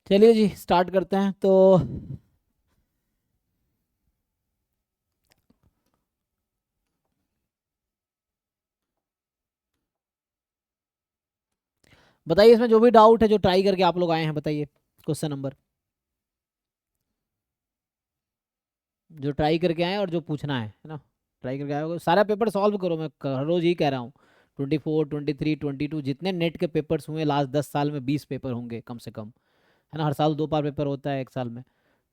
चलिए जी स्टार्ट करते हैं। तो बताइए, इसमें जो भी डाउट है, जो ट्राई करके आप लोग आए हैं, बताइए क्वेश्चन नंबर, जो ट्राई करके आए हैं और जो पूछना है ना। ट्राई करके आए हो सारा पेपर सॉल्व करो, मैं हर रोज ही कह रहा हूँ। 24, 23, 22 जितने नेट के पेपर्स हुए लास्ट 10 साल में, 20 पेपर होंगे कम से कम, है ना। हर साल 2 बार पेपर होता है एक साल में।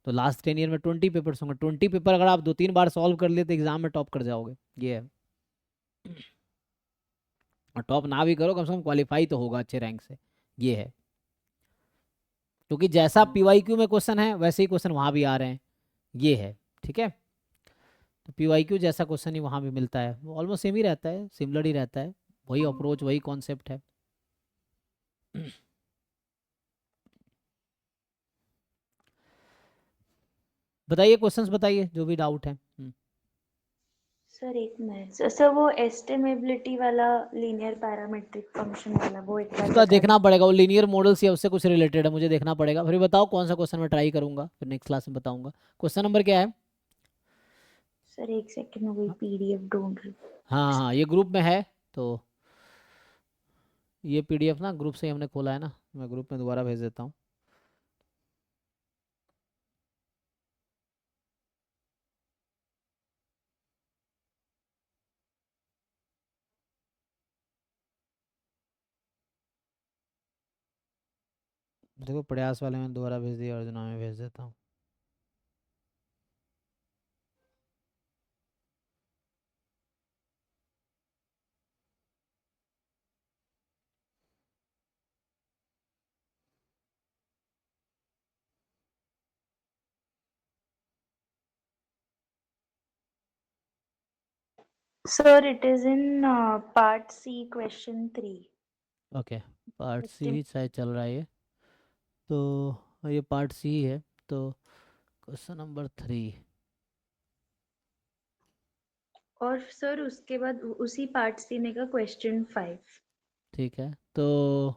तो लास्ट 10 ईयर में 20 पेपर्स होंगे। 20 पेपर अगर आप 2-3 बार सॉल्व कर लिए तो एग्जाम में टॉप कर जाओगे, ये है। और टॉप ना भी करो, कम से कम क्वालिफाई तो होगा अच्छे रैंक से, ये है। क्योंकि जैसा पीवाईक्यू में क्वेश्चन है वैसे ही क्वेश्चन वहाँ भी आ रहे हैं, ये है। ठीक है। तो पीवाईक्यू जैसा क्वेश्चन ही वहाँ भी मिलता है, वो ऑलमोस्ट सेम ही रहता है, सिमिलर ही रहता है। वही अप्रोच, वही कॉन्सेप्ट है। बताइए क्वेश्चंस, बताइए जो भी डाउट है। सर एक मिनट सर, वो एस्टिमेबिलिटी वाला लीनियर पैरामीट्रिक फंक्शन वाला वो एक बार उसका बता देखना दीजिए। पड़ेगा, वो लीनियर मॉडल्स या उससे कुछ रिलेटेड है, मुझे देखना पड़ेगा। फिर बताओ कौन सा क्वेश्चन मैं ट्राई करूंगा, फिर नेक्स्ट क्लास में बताऊंगा। क्वेश्चन नंबर क्या है? सर एक सेकंड में वही पीडीएफ ढूंढ रही हूँ। हाँ हाँ, ये ग्रुप में है। तो ये पीडीएफ ना ग्रुप से ही हमने खोला है ना, मैं ग्रुप में दोबारा भेज देता हूँ। देखो प्रयास वाले में दोबारा भेज दिया, अर्जुना में भेज देता हूँ। Sir it is in part C question 3। Okay, part C शायद चल रहा है ये। तो ये पार्ट सी है। तो क्वेश्चन नंबर 3। और सर उसके बाद उसी पार्ट सी में का क्वेश्चन 5। ठीक है। तो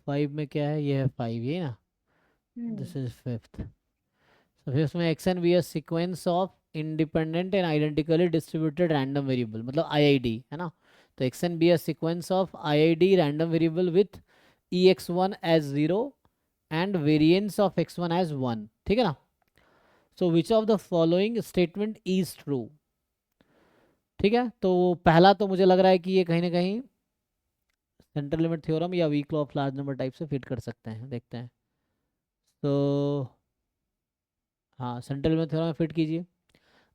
5 में क्या है? ये है 5, ये ना। This is fifth. तो फिफ्थ में X n be as sequence of independent and identically distributed random variable, मतलब आईआईडी, है ना। तो X n be as sequence of IID random variable with E X one as 0 and variance of X one as 1, ठीक है ना। So which of the following statement is true? ठीक है। तो पहला तो मुझे लग रहा है कि ये कहीं ना कहीं सेंट्रल लिमिट थ्योरम या weak law of large number type से फिट कर सकते हैं, देखते हैं। तो हाँ, सेंट्रल लिमिट थ्योरम में फिट कीजिए।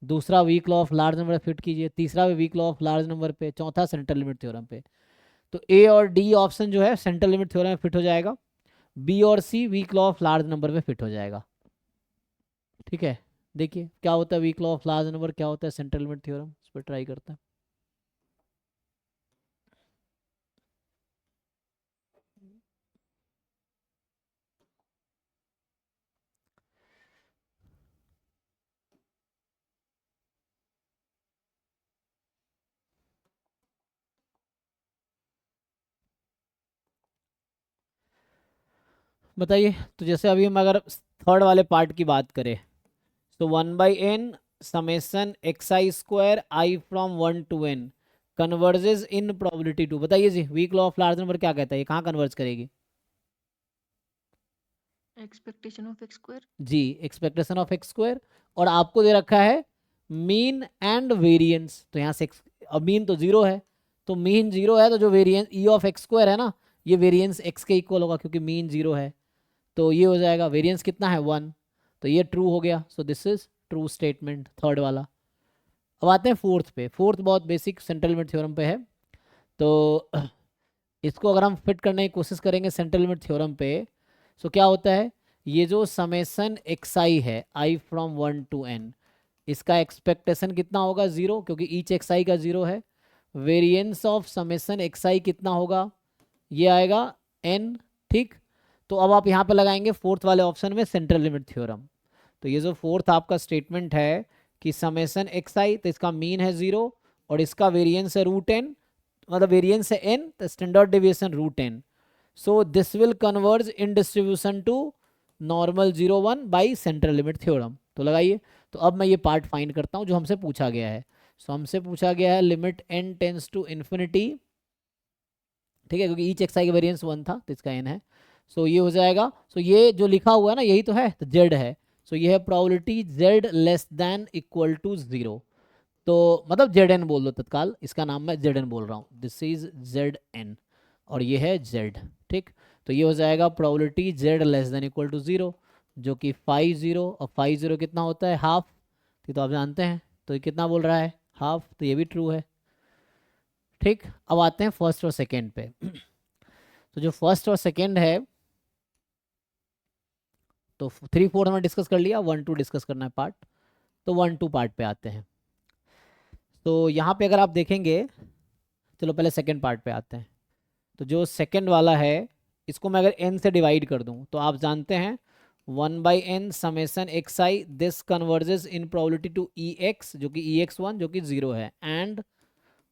दूसरा weak law of large number fit कीजिए। तीसरा भी weak law of large number पे। चौथा सेंट्रल लिमिट थ्योरम पे। तो ए और डी ऑप्शन जो है सेंट्रल लिमिट थ्योरम में फिट हो जाएगा। बी और C weak law of large number में फिट हो जाएगा। ठीक है। देखिए क्या होता है weak law of large number, क्या होता है सेंट्रल लिमिट थ्योरम, इस पर ट्राई करते हैं। बताइए। तो जैसे अभी हम अगर थर्ड वाले पार्ट की बात करें, तो 1/n summation x i square i from 1 to n converges in probability 2। बताइए जी, weak law of large number क्या कहता है, ये कहाँ कन्वर्ज करेगी? Expectation of X square. जी, एक्सपेक्टेशन ऑफ एक्स स्क्वायर। और आपको दे रखा है मीन एंड वेरिएंस। तो यहाँ से अब मीन तो 0 है, तो मीन 0 है, तो जो variance E of X square है ना, ये वेरिएंस एक्स के इक्वल होगा क्योंकि मीन 0 है। तो ये हो जाएगा वेरिएंस कितना है 1। तो ये ट्रू हो गया। सो this is true statement, third वाला। अब आते हैं फोर्थ पे। फोर्थ बहुत बेसिक सेंट्रल लिमिट थ्योरम पे है। तो इसको अगर हम फिट करने की कोशिश करेंगे सेंट्रल लिमिट थ्योरम पे, तो क्या होता है, ये जो समेसन एक्स आई है आई फ्रॉम 1 to n, इसका एक्सपेक्टेशन कितना होगा 0, क्योंकि ईच एक्स आई का 0 है। वेरिएंस ऑफ समेसन एक्स आई कितना होगा, ये आएगा n। ठीक। तो अब आप यहाँ पे लगाएंगे फोर्थ वाले ऑप्शन में सेंट्रल लिमिट थ्योरम। तो ये जो फोर्थ आपका स्टेटमेंट है कि समेसन एक्स आई, तो इसका मीन है 0 और इसका वेरिएंस है √n, मतलब वेरिएंस है n, तो standard deviation root n. So this will converge in distribution to normal 0 1 by central limit theorem. तो लगाइए. तो अब मैं ये पार्ट फाइंड करता हूँ जो हमसे पूछा गया है. सो हमसे पूछा गया है limit n tends to infinity, ठीक है, क्योंकि ईच एक्स आई का वेरिएंस 1 था तो इसका n है. सो ये हो जाएगा. सो ये जो लिखा हुआ है ना यही तो है, तो z है. सो ये है probability z less than equal to 0. तो मतलब Zn बोल दो तत्काल, इसका नाम मैं Zn बोल रहा हूँ. दिस इज Zn और ये है Z. ठीक. तो ये हो जाएगा probability z less than equal to 0, जो कि 5 0, और 5 0 कितना होता है, हाफ. तो आप जानते हैं. तो ये कितना बोल रहा है, हाफ. तो ये भी ट्रू है. ठीक. अब आते हैं फर्स्ट और सेकेंड पे. तो जो फर्स्ट और सेकेंड है, तो 3 4 हमने डिस्कस कर लिया, 1 2 डिस्कस करना है पार्ट. तो 1 2 पार्ट पे आते हैं. तो यहाँ पे अगर आप देखेंगे, चलो पहले सेकेंड पार्ट पे आते हैं. तो जो सेकेंड वाला है, इसको मैं अगर n से डिवाइड कर दूं तो आप जानते हैं 1/n summation x i, this converges in probability to e x, जो कि ई एक्स 1 जो कि 0 है, and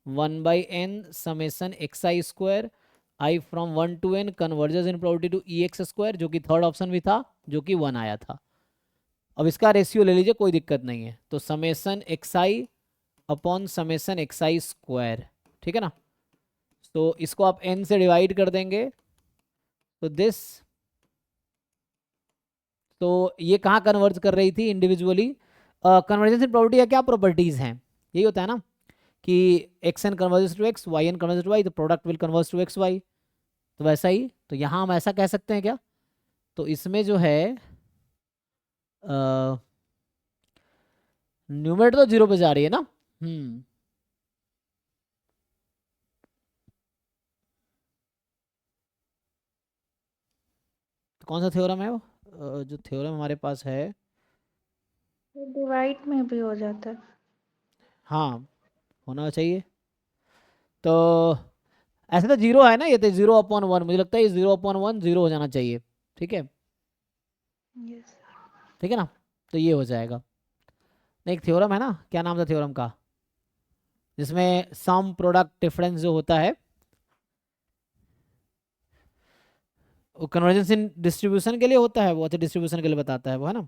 1/n summation x i square i from 1 to n converges in probability to e x square, जो कि थर्ड ऑप्शन भी था, जो कि 1 आया था. अब इसका रेशियो ले लीजिए, कोई दिक्कत नहीं है. तो summation x I upon summation x i square, ठीक है ना. तो इसको आप n से डिवाइड कर देंगे, तो दिस, तो ये कहाँ कन्वर्ज कर रही थी इंडिविजुअली. कन्वर्जेंस इन प्रॉपर्टी या क्या प्रॉपर्टीज हैं, यही होता है ना कि x n converges to X, Y n converges to Y, तो product will converge to X Y. तो वैसा ही, तो यहाँ हम ऐसा कह सकते हैं क्या. तो इसमें जो है न्यूमरेटर तो 0 पे जा रही है ना. तो कौन सा थ्योरम है वो, जो थ्योरम हमारे पास है. डिवाइड में भी हो जाता है. हाँ, होना चाहिए. तो ऐसे तो 0 है ना, ये तो 0/1, मुझे लगता है ये 0/1 0 हो जाना चाहिए. ठीक है. यस. ठीक है ना. तो ये हो जाएगा. नहीं, एक थ्योरम है ना, क्या नाम था थ्योरम का, जिसमें सम प्रोडक्ट डिफरेंस जो होता है, वो कन्वर्जेंस इन डिस्ट्रीब्यूशन के लिए होता है, वो अच्छा डिस्ट्रीब्यूशन के लिए बताता है वो, है ना.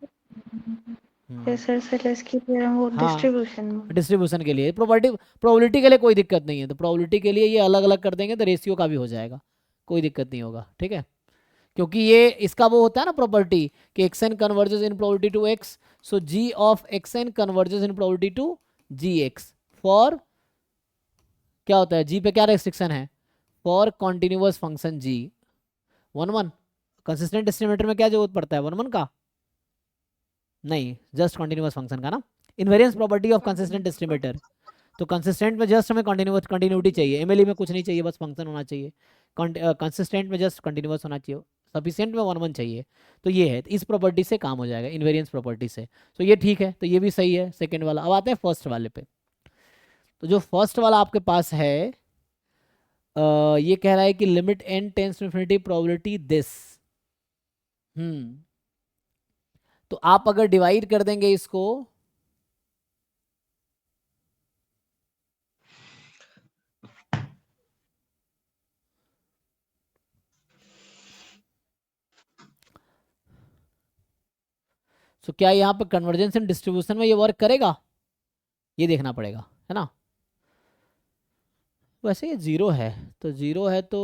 एसएसएलएस की थ्योरम वो हाँ, डिस्ट्रीब्यूशन में. डिस्ट्रीब्यूशन के लिए. प्रोबेबिलिटी के लिए कोई दिक्कत नहीं है, तो प्रोबेबिलिटी के लिए ये अलग अलग कर देंगे तो रेशियो का भी हो जाएगा, कोई दिक्कत नहीं होगा. ठीक है. क्योंकि ये इसका वो होता है ना प्रॉपर्टी कि x n converges in probability to x, so g of x n converges in probability to g x for, क्या होता है जी पे क्या रेस्ट्रिक्शन है, for continuous function g 1 1. Consistent estimator में क्या जरूरत पड़ता है 1 1 का, नहीं, जस्ट कॉन्टिन्यूअस फंक्शन का ना. Invariance property of consistent estimator. तो कंसिस्टेंट में जस्ट हमें कंटिन्यूटी चाहिए, एमएलई में कुछ नहीं चाहिए, बस फंक्शन होना चाहिए. कंसिस्टेंट में जस्ट कंटिन्यूअस होना चाहिए, सफिशिएंट में 1 1 चाहिए. तो ये है, इस प्रॉपर्टी से काम हो जाएगा, इनवेरियंस प्रॉपर्टी से. तो ये ठीक है, तो ये भी सही है सेकेंड वाला. अब आते हैं फर्स्ट वाले पे. तो जो फर्स्ट वाला आपके पास है, ये कह रहा है कि limit n tends to infinity probability this. तो आप अगर डिवाइड कर देंगे इसको, तो क्या यहाँ पे कन्वर्जेंस एंड डिस्ट्रीब्यूशन में ये वर्क करेगा, ये देखना पड़ेगा, है ना. वैसे ये 0 है, तो 0 है तो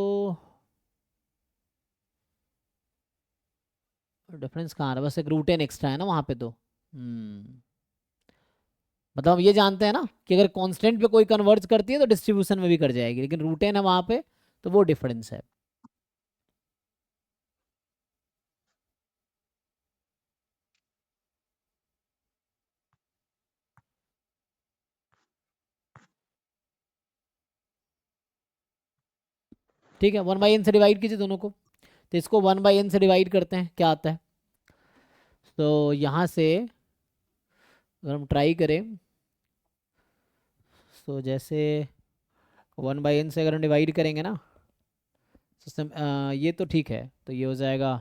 डिफरेंस कहाँ आ रहा है, बस एक रूट एन एक्स्ट्रा है ना वहाँ पे. तो मतलब हम ये जानते हैं ना कि अगर कांस्टेंट पे कोई कन्वर्ज करती है तो डिस्ट्रीब्यूशन में भी कर जाएगी, लेकिन रूट एन है वहाँ पे, तो वो डिफरेंस है. ठीक है. 1/n से डिवाइड कीजिए दोनों को. तो इसको 1/n से डिवाइड करते हैं, क्या आता है. तो यहाँ से अगर हम ट्राई करें, तो जैसे 1/n से अगर हम डिवाइड करेंगे ना, तो ये तो ठीक है. तो ये हो जाएगा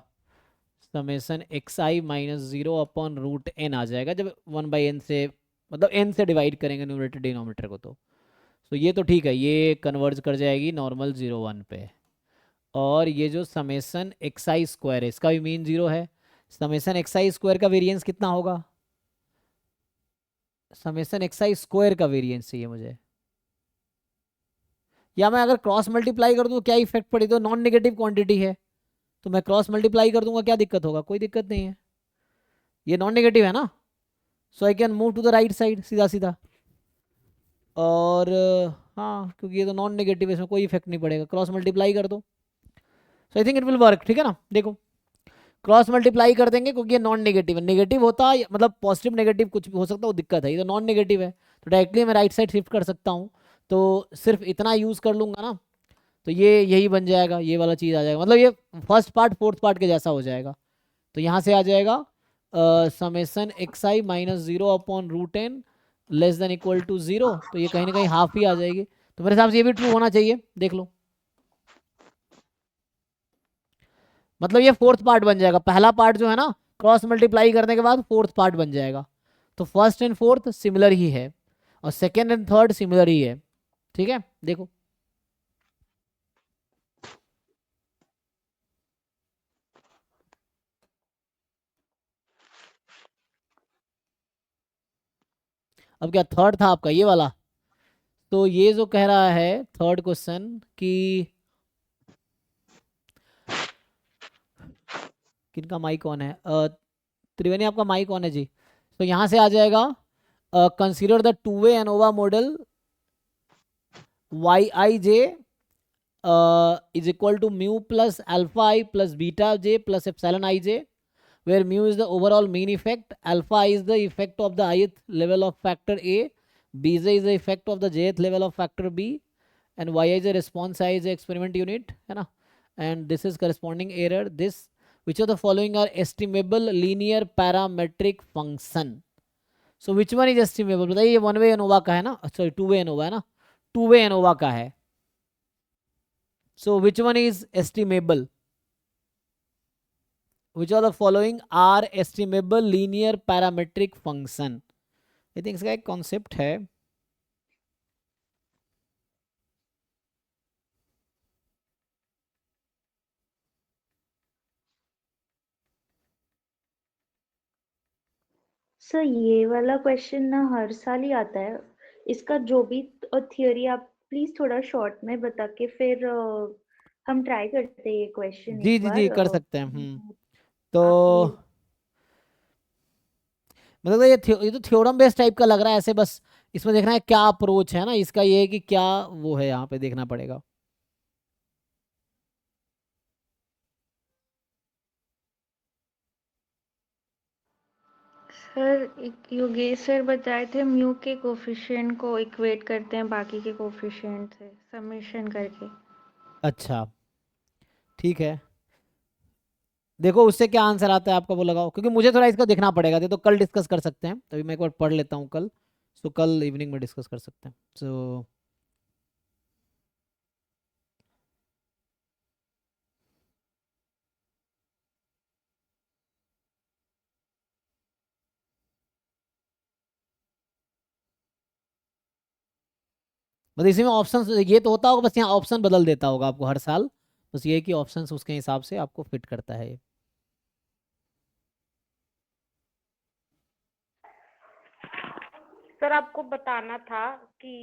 summation x i minus 0/√n आ जाएगा, जब 1/n से मतलब n से डिवाइड करेंगे न्यूमरेटर डिनोमिनेटर को. तो तो ये तो ठीक है, ये कन्वर्ज कर जाएगी नॉर्मल 0 1 पे। और ये जो समेसन एक्स आई स्क्वायर है इसका भी मीन 0 है। समेसन एक्स आई स्क्वायर का वेरिएंस कितना होगा? समेसन एक्स आई स्क्वायर का वेरिएंस चाहिए मुझे। या मैं अगर क्रॉस मल्टीप्लाई कर दूं तो क्या इफेक्ट पड़ेगा? तो नॉन नेगेटिव क्वांटिटी है तो मैं क्रॉस मल्टीप्लाई कर दूंगा, क्या दिक्कत होगा? कोई दिक्कत नहीं है, ये नॉन नेगेटिव है ना। So I can move to the right side सीधा सीधा। और हाँ, क्योंकि ये तो नॉन नेगेटिव है, इसमें कोई इफेक्ट नहीं पड़ेगा, क्रॉस मल्टीप्लाई कर दो। So I think it will work, ठीक है ना। देखो क्रॉस मल्टीप्लाई कर देंगे क्योंकि ये नॉन नेगेटिव है। नेगेटिव होता मतलब पॉजिटिव नेगेटिव कुछ भी हो सकता है, वो दिक्कत है। ये तो नॉन नेगेटिव है तो डायरेक्टली मैं राइट साइड शिफ्ट कर सकता हूँ। तो सिर्फ इतना यूज़ कर लूँगा ना, तो ये यही बन जाएगा, ये वाला चीज़ आ जाएगा। मतलब ये फर्स्ट पार्ट फोर्थ पार्ट के जैसा हो जाएगा। तो यहाँ से आ जाएगा summation x i minus 0/√10 less than equal to 0। तो ये कहीं ना कहीं हाफ ही आ जाएगी। तो मेरे हिसाब से ये भी ट्रू होना चाहिए, देख लो। मतलब ये फोर्थ पार्ट बन जाएगा। पहला पार्ट जो है ना, क्रॉस मल्टीप्लाई करने के बाद फोर्थ पार्ट बन जाएगा। तो फर्स्ट एंड फोर्थ सिमिलर ही है और सेकेंड एंड थर्ड सिमिलर ही है, ठीक है। देखो अब क्या थर्ड था आपका ये वाला। तो ये जो कह रहा है थर्ड क्वेश्चन कि किनका माइक ऑन है? त्रिवेणी आपका माइक ऑन है जी। तो यहाँ से आ जाएगा consider the two way ANOVA model y i j is equal to mu plus alpha i plus beta j plus epsilon i j, where mu is the overall mean effect, alpha is the effect of the ith level of factor A, bj is the effect of the jth level of factor B, and yi is the response size is the experiment unit, है ना। And this is corresponding error. This which of the following are estimable linear parametric function? So which one is estimable? बताइए, ये one way ANOVA का है ना, sorry to way ANOVA है ना, to way ANOVA का है। So which one is estimable? Which of the following are estimable linear parametric function? I think इसका एक कॉन्सेप्ट है। सर ये वाला क्वेश्चन ना हर साल ही आता है। इसका जो भी थियोरी आप प्लीज थोड़ा शॉर्ट में बता के फिर हम ट्राई करते हैं ये क्वेश्चन जी एक जी जी बार। कर सकते हैं। तो आप ये मतलब ये तो थ्योरम बेस्ड टाइप का लग रहा है ऐसे, बस इसमें देखना है क्या अप्रोच है ना इसका, ये है कि क्या वो है, यहाँ पे देखना पड़ेगा। सर योगेश सर बताए थे म्यू के कोफिशिएंट को इक्वेट करते हैं बाकी के कोफिशिएंट से समेशन करके। अच्छा ठीक है, देखो उससे क्या आंसर आता है आपका वो लगाओ, क्योंकि मुझे थोड़ा इसका देखना पड़ेगा। तो कल डिस्कस कर सकते हैं, तभी मैं एक बार पढ़ लेता हूँ कल। सो कल इवनिंग में डिस्कस कर सकते हैं। सो बस इसी में ऑप्शन ये तो होता होगा, बस यहाँ ऑप्शन बदल देता होगा आपको हर साल। बस ये है कि ऑप्शन उसके हिसाब से आपको फिट करता है ये। सर आपको बताना था कि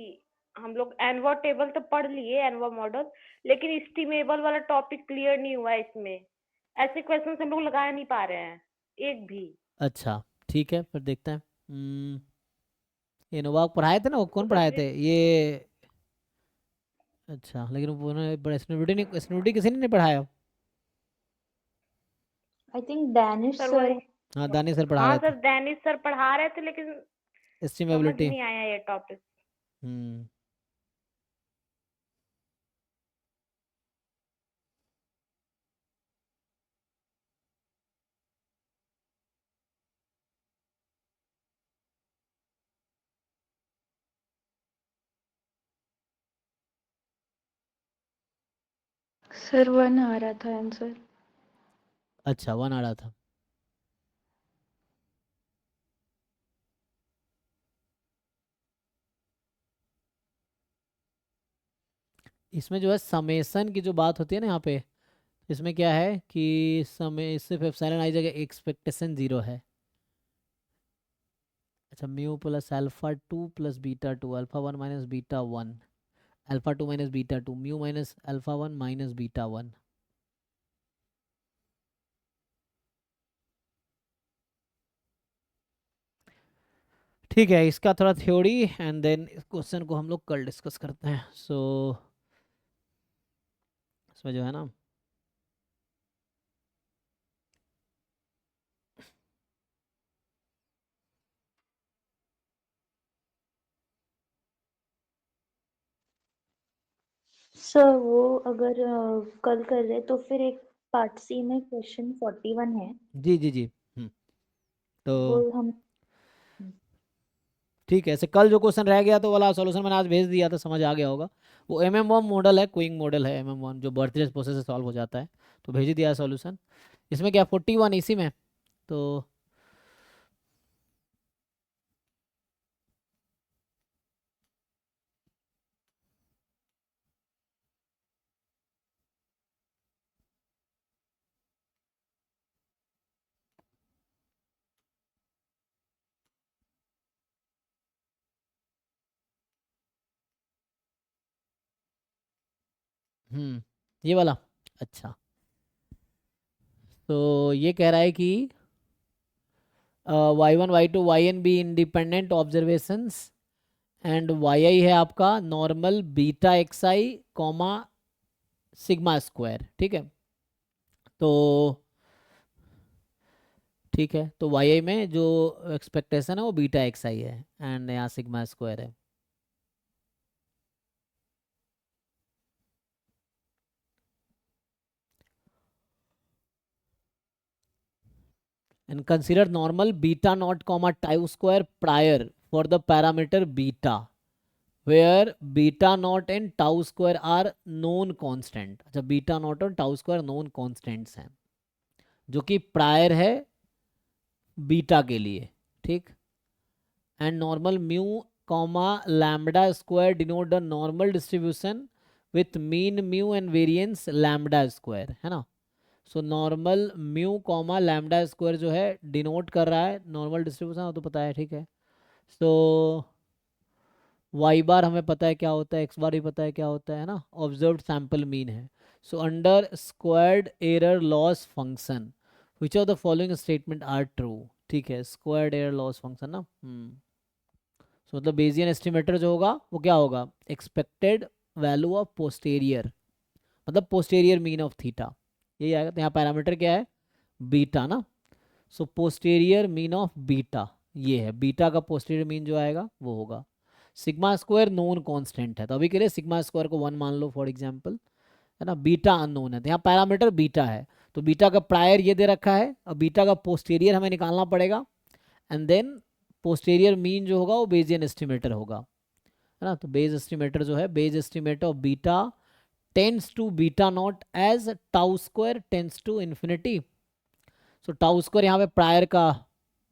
हम लोग एनवा टेबल तो पढ़ लिए, एनवा मॉडल, लेकिन एस्टिमेबल वाला टॉपिक क्लियर नहीं हुआ है। इसमें ऐसे क्वेश्चन हम लोग लगा नहीं पा रहे हैं एक भी। अच्छा ठीक है, फिर देखते हैं। इनोवा पढ़ाए थे ना, वो कौन तो पढ़ाए सर थे ये? अच्छा, लेकिन उन्होंने स्नूटी किसी ने नहीं पढ़ाया। I think Danish sir sir. वही, हाँ दानी सर पढ़ा हाँ रहे थे सर डैनिश सर पढ़ा रहे थे, लेकिन समझ एस्टिमेबिलिटी। नहीं आया ये टॉपिक। हम्म सर 1 आ रहा था आंसर। अच्छा 1 आ रहा था। इसमें जो है समेसन की जो बात होती है ना यहाँ पे, इसमें क्या है कि समय सिर्फ एप्सिलॉन आई जगह एक्सपेक्टेशन 0 है। अच्छा, mu plus alpha 2 plus beta 2, alpha 1 minus beta 1, alpha 2 minus beta 2, mu minus alpha 1 minus beta 1। ठीक है, इसका थोड़ा थ्योरी एंड देन इस क्वेश्चन को हम लोग कल डिस्कस करते हैं। सो इसमें जो है ना, सर वो अगर कल कर रहे तो फिर एक पार्ट सी में क्वेश्चन 41 है, जी जी जी। तो वो हम ठीक है, ऐसे कल जो क्वेश्चन रह गया तो वाला सॉल्यूशन मैंने आज भेज दिया था, समझ आ गया होगा। वो MM1 मॉडल है, क्विंग मॉडल है MM1 जो बर्थलेस प्रोसेस से सॉल्व हो जाता है, तो भेज ही दिया सॉल्यूशन। इसमें क्या 41 इसी में, तो ये वाला। अच्छा, तो ये कह रहा है कि y1 y2 yn भी इंडिपेंडेंट ऑब्जर्वेशंस एंड yi है आपका normal beta xi comma sigma square. ठीक है, तो ठीक है, तो yi में जो एक्सपेक्टेशन है वो बीटा xi है एंड यहाँ सिग्मा स्क्वायर है। and consider normal beta naught comma tau square prior for the parameter beta where beta naught and tau square are known constant। अच्छा, बीटा नॉट और tau square known constants हैं जो कि prior है beta के लिए। ठीक, and normal mu comma lambda square denote the normal distribution with mean mu and variance lambda square, है ना। So normal mu comma lambda square जो है डिनोट कर रहा है नॉर्मल डिस्ट्रीब्यूशन, वो तो पता है। ठीक है, सो वाई बार हमें पता है क्या होता है, एक्स बार भी पता है क्या होता है ना, ऑब्जर्व्ड सैंपल मीन है। So under squared error loss function which of the following statement are true. ठीक है, स्क्वायर्ड एरर लॉस फंक्शन ना, सो मतलब बेजियन एस्टिमेटर जो होगा वो क्या होगा, एक्सपेक्टेड वैल्यू ऑफ पोस्टेरियर, मतलब पोस्टेरियर मीन ऑफ थीटा, यही आएगा। तो यहाँ पैरामीटर क्या है, बीटा ना। सो पोस्टेरियर मीन ऑफ बीटा ये है, बीटा का पोस्टेरियर मीन जो आएगा वो होगा। सिग्मा स्क्वायर नोन कांस्टेंट है, तो अभी के लिए सिग्मा स्क्वायर को 1 मान लो फॉर एग्जांपल, है ना। बीटा अननोन है, तो यहाँ पैरामीटर बीटा है, तो बीटा का प्रायर ये दे रखा है, अब बीटा का पोस्टेरियर हमें निकालना पड़ेगा एंड देन पोस्टेरियर मीन जो होगा वो बेजियन एस्टिमेटर होगा, है ना। तो बेज एस्टिमेटर जो है, Bayes estimator of beta tends to beta naught as tau square tends to infinity. So tau square यहाँ पे प्रायर का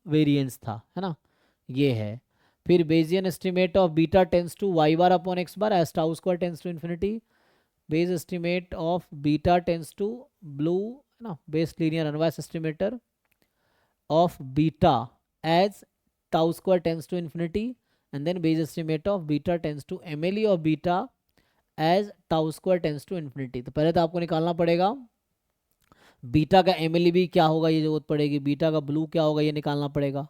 वेरिएंस था, है ना, ये है। फिर Bayesian estimate of beta tends to Y bar upon X bar as tau square tends to infinity. Bayes estimate of beta tends to BLUE, है ना, best linear unbiased estimator of beta as tau square tends to infinity and then Bayes estimate of beta tends to MLE of beta as tau square tends to infinity. तो पहले तो आपको निकालना पड़ेगा beta का MLE क्या होगा, ये जरूरत पड़ेगी, बीटा का ब्लू क्या होगा ये निकालना पड़ेगा,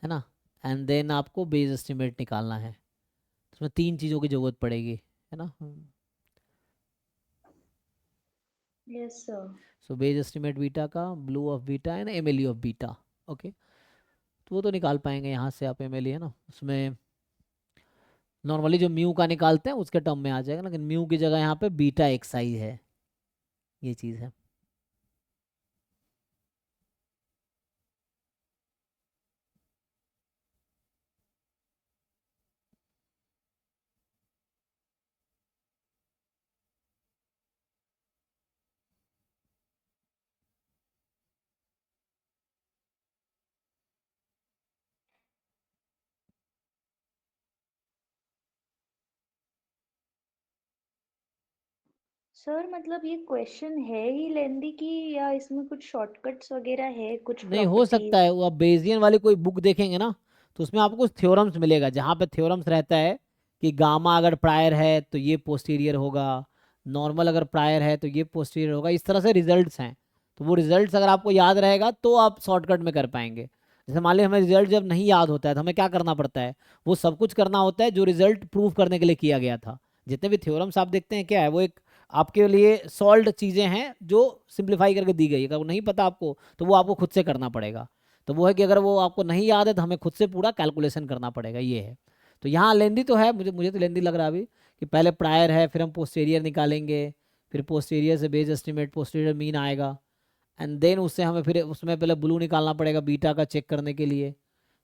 है ना। एंड देन आपको बेस एस्टिमेट निकालना है, उसमें 3 चीज़ों की जरूरत पड़ेगी, है ना। Yes sir. So Bayes estimate beta का, BLUE of beta and MLE of beta. Okay, तो वो तो निकाल पाएंगे यहाँ से आप एमएलई, है ना। उसमें नॉर्मली जो म्यू का निकालते हैं उसके टर्म में आ जाएगा, लेकिन म्यू की जगह यहाँ पे बीटा एक्सआई है, ये चीज़ है। सर मतलब ये क्वेश्चन है ही लेंदी की या इसमें कुछ शॉर्टकट्स वगैरह है, कुछ नहीं हो सकता है, वो आप बेजियन वाली कोई बुक देखेंगे ना तो उसमें आपको थ्योरम्स मिलेगा, जहाँ पे थ्योरम्स रहता है कि गामा अगर प्रायर है तो ये पोस्टीरियर होगा, नॉर्मल अगर प्रायर है तो ये पोस्टीरियर होगा, इस तरह से रिजल्ट्स हैं। तो वो रिजल्ट्स अगर आपको याद रहेगा तो आप शॉर्टकट में कर पाएंगे। जैसे मान लीजिए हमें रिजल्ट जब नहीं याद होता है तो हमें क्या करना पड़ता है, वो सब कुछ करना होता है जो रिजल्ट प्रूव करने के लिए किया गया था। जितने भी थ्योरम्स आप देखते हैं क्या है, वो एक आपके लिए सॉल्व चीज़ें हैं जो सिंप्लीफाई करके दी गई है। अगर वो नहीं पता आपको तो वो आपको खुद से करना पड़ेगा। तो वो है कि अगर वो आपको नहीं याद है तो हमें खुद से पूरा कैलकुलेशन करना पड़ेगा, ये है। तो यहाँ लेंदी तो है, मुझे मुझे तो लेंदी लग रहा है अभी, कि पहले प्रायर है, फिर हम पोस्टीरियर निकालेंगे, फिर पोस्टीरियर से बेस एस्टिमेट पोस्टीरियर मीन आएगा, एंड देन उससे हमें फिर उसमें पहले ब्लू निकालना पड़ेगा बीटा का चेक करने के लिए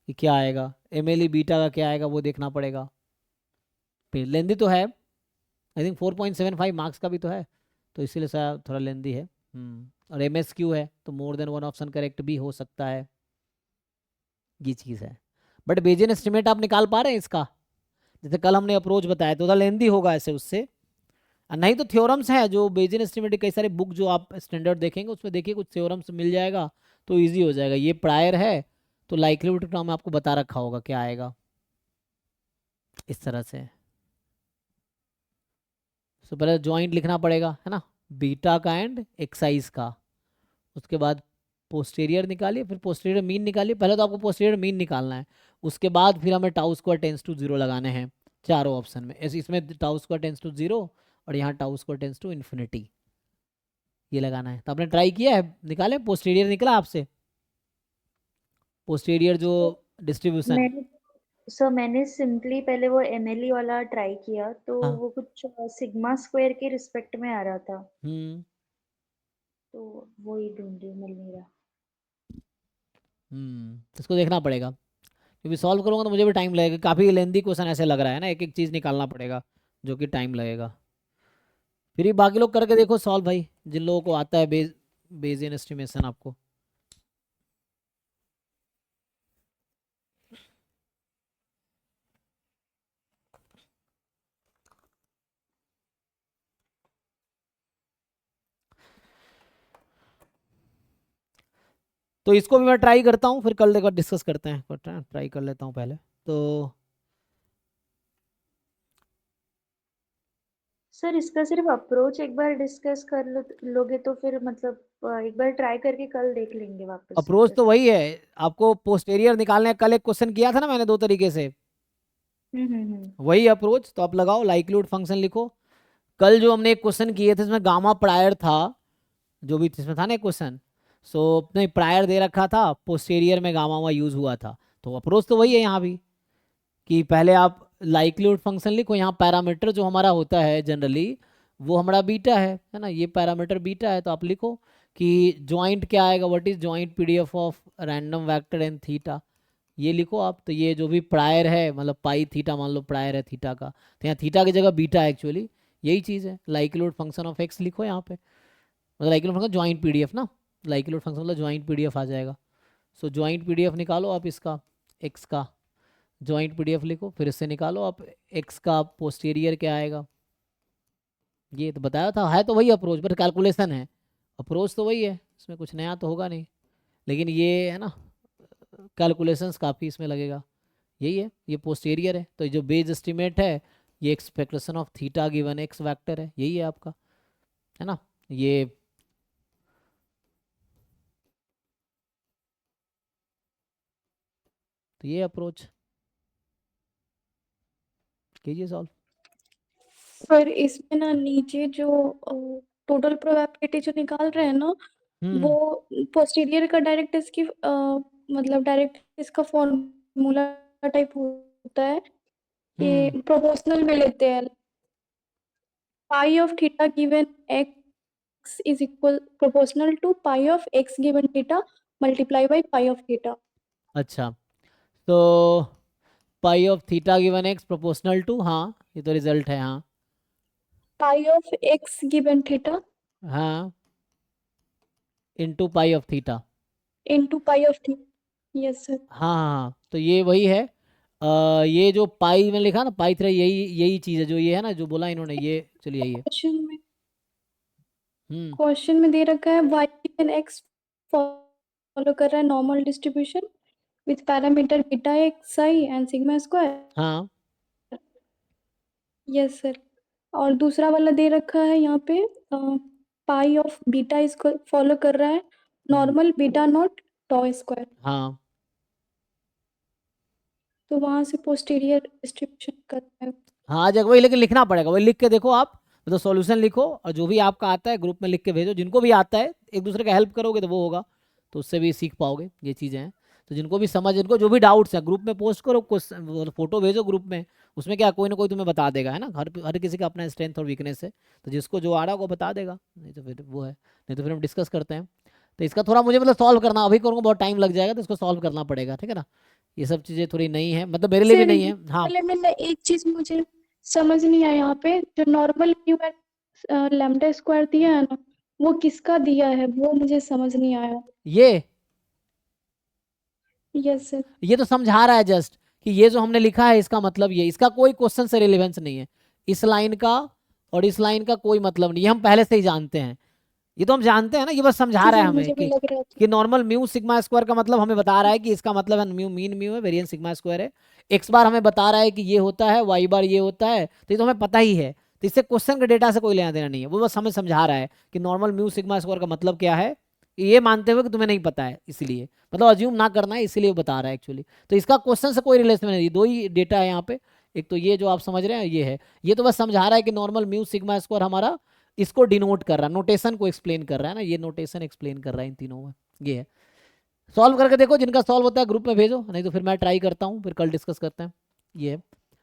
कि क्या आएगा, एमएलई बीटा का क्या आएगा वो देखना पड़ेगा। फिर लेंदी तो है, आई थिंक 4.75 मार्क्स का भी तो है, तो इसीलिए शायद थोड़ा लेंदी है। और MSQ है तो more than one option correct भी हो सकता है, ये चीज़ है। बट बेजियन एस्टिमेट आप निकाल पा रहे हैं इसका, जैसे कल हमने अप्रोच बताया तो लेंदी होगा ऐसे उससे। और नहीं तो थ्योरम्स है जो बेजियन एस्टिमेट के कई सारे बुक जो आप स्टैंडर्ड देखेंगे उसमें देखिए कुछ थ्योरम्स मिल जाएगा तो ईजी हो जाएगा। ये प्रायर है तो लाइक्लीहुड टर्म आपको बता रखा होगा क्या आएगा, इस तरह से। तो पहले जॉइंट लिखना पड़ेगा है ना, बीटा का एंड एक्साइज का, उसके बाद पोस्टीरियर निकालिए, फिर पोस्टीरियर मीन निकालिए। पहले तो आपको पोस्टीरियर मीन निकालना है, उसके बाद फिर हमें टाउ स्क्वायर टेंस टू 0 लगाने हैं चारों ऑप्शन में। ऐसे इसमें टाउ स्क्वायर टेंस टू 0 और यहाँ tau square tends to infinity, ये लगाना है। तो आपने ट्राई किया है, निकाले पोस्टीरियर निकला आपसे, पोस्टीरियर जो डिस्ट्रीब्यूशन। मैंने सिंपली पहले वो एमएलई वाला ट्राई किया तो हाँ। वो कुछ सिग्मा स्क्वायर के रिस्पेक्ट में आ रहा था, हम्म तो वो ही ढूंढ रही हूँ, मिल नहीं रहा। इसको देखना पड़ेगा क्योंकि सॉल्व करूँगा तो मुझे भी टाइम लगेगा, काफ़ी लेंदी क्वेश्चन ऐसे लग रहा है ना, एक एक चीज़ निकालना पड़ेगा जो कि टाइम लगेगा। फिर ये बाकी लोग करके देखो सॉल्व भाई, जिन लोगों को आता है बेजियन एस्टिमेशन आपको। तो इसको भी मैं ट्राई करता हूँ, फिर कल देखो डिस्कस करते हैं, ट्राई कर लेता हूँ पहले तो। सर इसका सिर्फ अप्रोच एक बार डिस्कस कर लोगे तो फिर मतलब एक बार ट्राई करके कल देख लेंगे वापस से अप्रोच फिर। तो वही है, आपको पोस्टेरियर निकालने का कल एक क्वेश्चन किया था ना मैंने 2 तरीके से, वही अप्रोच। तो आप लगाओ लाइक्लीहुड फंक्शन लिखो। कल जो हमने एक क्वेश्चन किए थे इसमें गामा प्रायर था, जो भी इसमें था ना क्वेश्चन, सो नहीं प्रायर दे रखा था, पोस्टेरियर में गामा हुआ यूज हुआ था। तो अप्रोच तो वही है यहाँ भी, कि पहले आप लाइक्लीहुड फंक्शन लिखो, यहाँ पैरामीटर जो हमारा होता है जनरली वो हमारा बीटा है ना, ये पैरामीटर बीटा है। तो आप लिखो कि जॉइंट क्या आएगा, what is joint PDF of random vector and theta, ये लिखो आप। तो ये जो भी प्रायर है मतलब पाई थीटा मान लो प्रायर है थीटा का, तो यहाँ थीटा की जगह बीटा एक्चुअली यही चीज़ है। लाइक्लीहुड फंक्शन ऑफ एक्स लिखो यहाँ पे, मतलब लाइक्लीहुड फंक्शन जॉइंट PDF ना, लाइक्लीहुड फंक्शन मतलब जॉइंट PDF आ जाएगा। सो जॉइंट PDF निकालो आप इसका, एक्स का जॉइंट PDF लिखो, फिर इससे निकालो आप एक्स का पोस्टीरियर क्या आएगा। ये तो बताया था, है तो वही अप्रोच, बट कैलकुलेशन है। अप्रोच तो वही है, इसमें कुछ नया तो होगा नहीं, लेकिन ये है ना कैलकुलेशंस काफ़ी इसमें लगेगा। यही है, ये पोस्टीरियर है तो जो बेस एस्टिमेट है ये expectation of theta given x vector है, यही है आपका, है ना। ये तो ये अप्रोच कीजिए सॉल्व। पर इसमें ना नीचे जो टोटल प्रोबेबिलिटी जो निकाल रहे हैं ना, वो पोस्टीरियर का डायरेक्ट इसकी मतलब डायरेक्ट इसका फॉर्मूला टाइप होता है कि प्रोपोर्शनल में लेते हैं। Pi of theta given X is equal proportional to pi of X given theta multiply by pi of theta. अच्छा, तो pi of theta given X proportional to, हाँ ये तो रिजल्ट है, हाँ pi of X given theta हाँ into pi of theta, into pi of theta. Yes sir. हाँ हाँ हाँ, तो ये वही है। ये जो पाई में लिखा ना पाई थ्री, यही यही चीज़ है जो ये है ना जो बोला इन्होंने, ये चलिए यही है। क्वेश्चन में क्वेश्चन में दे रखा है y एंड x फॉलो कर रहा है normal distribution with parameter beta xi and sigma square. हाँ यस सर। और दूसरा वाला दे रखा है यहाँ पे पाई ऑफ बीटा इसको फॉलो कर रहा है normal beta naught tau square. हाँ तो वहां से पोस्टीरियर डिस्ट्रीब्यूशन करता है। हाँ आ जाएगा वही, लेकिन लिखना पड़ेगा वही, लिख के देखो आप, मतलब सॉल्यूशन लिखो और जो भी आपका आता है ग्रुप में लिख के भेजो, जिनको भी आता है एक दूसरे का हेल्प करोगे तो वो होगा, तो उससे भी सीख पाओगे, ये चीज़ें हैं। तो जिनको भी समझ, जिनको जो भी डाउट्स है ग्रुप में पोस्ट करो, फोटो भेजो ग्रुप में, उसमें क्या कोई ना कोई तुम्हें बता देगा, है ना, हर किसी का अपना स्ट्रेंथ और वीकनेस है, तो जिसको जो आ रहा है वो बता देगा, नहीं तो फिर वो है, नहीं तो फिर हम डिस्कस करते हैं। तो इसका थोड़ा मुझे मतलब सॉल्व करना अभी करूँगा, बहुत टाइम लग जाएगा, तो इसको सॉल्व करना पड़ेगा, ठीक है ना, ये सब चीज़ें थोड़ी नई है, मतलब मेरे लिए भी सर नहीं ये है। हाँ वाले में ना एक चीज मुझे समझ नहीं आया यहाँ पे, जो normal mu and lambda square दिया है ना, वो किसका दिया है वो मुझे समझ नहीं आया। Yes sir. ये तो समझा रहा है जस्ट कि ये जो हमने लिखा है इसका मतलब ये, इसका कोई क्वेश्चन से रिलेवेंस नहीं है, इस लाइन का और इस लाइन का कोई मतलब नहीं, ये हम पहले से ही जानते हैं, ये तो हम जानते हैं ना, ये बस समझा जी रहा जी है हमें मुझे भी लग रहा था। कि नॉर्मल म्यू सिग्मा स्क्वायर का मतलब हमें बता रहा है कि इसका मतलब है म्यू मीन म्यू है, वेरिएंस सिग्मा स्क्वायर है, एक्स बार हमें बता रहा है कि ये होता है, वाई बार ये होता है, तो ये तो हमें पता ही है, तो इससे क्वेश्चन के डेटा से कोई लेना देना नहीं है, वो बस हमें समझा रहा है कि नॉर्मल म्यू सिग्मा स्क्वायर का मतलब क्या है, ये मानते हुए कि तुम्हें नहीं पता है, इसलिए मतलब अज्यूम ना करना है, इसीलिए वो बता रहा है एक्चुअली, तो इसका क्वेश्चन से कोई रिलेशन नहीं, दो ही डेटा है यहाँ पे, एक तो ये जो आप समझ रहे हैं ये है, ये तो बस समझा रहा है कि नॉर्मल म्यू सिग्मा स्क्वायर हमारा इसको डिनोट कर रहा है, नोटेशन को एक्सप्लेन कर रहा है ना, ये नोटेशन एक्सप्लेन कर रहा है इन तीनों में, ये है। सॉल्व करके देखो, जिनका सॉल्व होता है ग्रुप में भेजो, नहीं तो फिर मैं ट्राई करता हूँ, फिर कल डिस्कस करते हैं, ये है।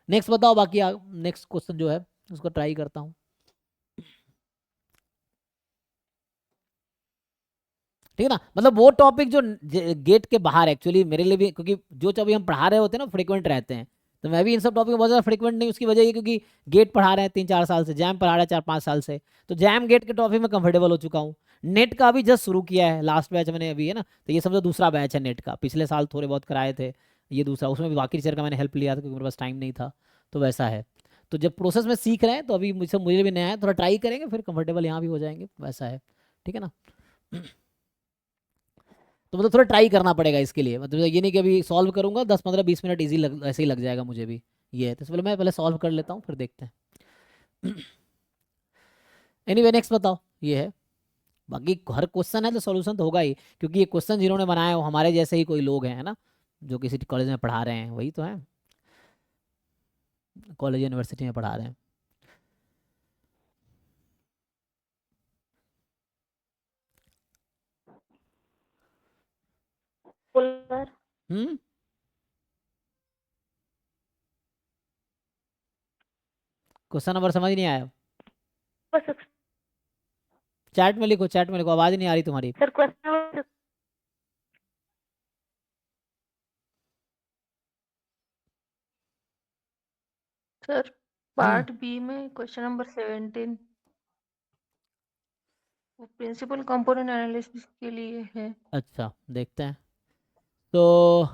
नेक्स्ट बताओ, बाकी नेक्स्ट क्वेश्चन जो है उसको ट्राई करता हूँ, ठीक है ना, मतलब वो टॉपिक जो गेट के बाहर एक्चुअली मेरे लिए भी, क्योंकि जो अभी हम पढ़ा रहे होते हैं ना फ्रिक्वेंट रहते हैं, तो मैं भी इन सब टॉपिक में बहुत ज़्यादा फ्रिक्वेंट नहीं, उसकी वजह ये क्योंकि गेट पढ़ा रहे हैं 3-4 साल से, जैम पढ़ा रहे हैं 4-5 साल से, तो जैम गेट के टॉपिक में कंफर्टेबल हो चुका हूँ, नेट का अभी जस्ट शुरू किया है, लास्ट बैच मैंने अभी, है ना, तो ये समझो दूसरा बैच है नेट का, पिछले साल थोड़े बहुत कराए थे, ये दूसरा, उसमें भी बाकी टीचर का मैंने हेल्प लिया था क्योंकि मेरे पास टाइम नहीं था, तो वैसा है। तो जब प्रोसेस में सीख रहे हैं तो अभी मुझे भी नया है, थोड़ा ट्राई करेंगे फिर कंफर्टेबल यहाँ भी हो जाएंगे, वैसा है, ठीक है ना। तो मतलब थोड़ा ट्राई करना पड़ेगा इसके लिए, मतलब ये नहीं कि अभी सॉल्व करूंगा 10-15-20 मिनट इजी ऐसे ही लग जाएगा मुझे भी, ये है, तो इसलिए मैं पहले सॉल्व कर लेता हूँ फिर देखते हैं। एनीवे नेक्स्ट बताओ, ये है, बाकी हर क्वेश्चन है तो सॉल्यूशन तो होगा ही, क्योंकि ये क्वेश्चन जिन्होंने बनाया हो हमारे जैसे ही कोई लोग हैं, है ना, जो किसी कॉलेज में पढ़ा रहे हैं, वही तो है, कॉलेज यूनिवर्सिटी में पढ़ा रहे हैं। सर क्वेश्चन नंबर समझ नहीं आया, बस चैट में लिखो, चैट में लिखो, आवाज़ नहीं आ रही तुम्हारी। Sir question sir part b में क्वेश्चन नंबर 17 वो प्रिंसिपल कंपोनेंट एनालिसिस के लिए है। अच्छा देखते हैं, तो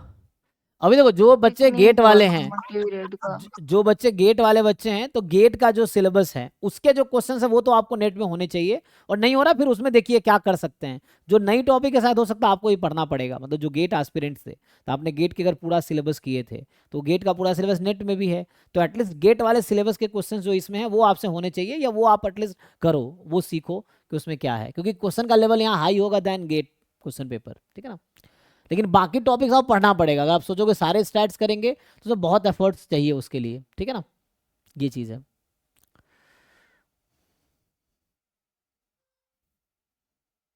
अभी देखो जो बच्चे कितनी गेट वाले हैं, मटेरियल का जो बच्चे गेट वाले बच्चे हैं, तो गेट का जो सिलेबस है उसके जो क्वेश्चन है वो तो आपको नेट में होने चाहिए, और नहीं हो रहा फिर उसमें देखिए क्या कर सकते हैं, जो नई टॉपिक है शायद हो सकता है आपको ही पढ़ना पड़ेगा, मतलब जो गेट एस्पिरेंट थे, तो आपने गेट के अगर पूरा सिलेबस किए थे तो गेट का पूरा सिलेबस नेट में भी है, तो एटलीस्ट गेट वाले सिलेबस के क्वेश्चन जो इसमें है वो आपसे होने चाहिए, या वो आप एटलीस्ट करो, वो सीखो कि उसमें क्या है, क्योंकि क्वेश्चन का लेवल यहाँ हाई होगा देन गेट क्वेश्चन पेपर, ठीक है ना। लेकिन बाकी टॉपिक्स आपको पढ़ना पड़ेगा, अगर आप सोचोगे सारे स्टैट्स करेंगे तो उसमें बहुत एफर्ट्स चाहिए उसके लिए, ठीक है ना, ये चीज़ है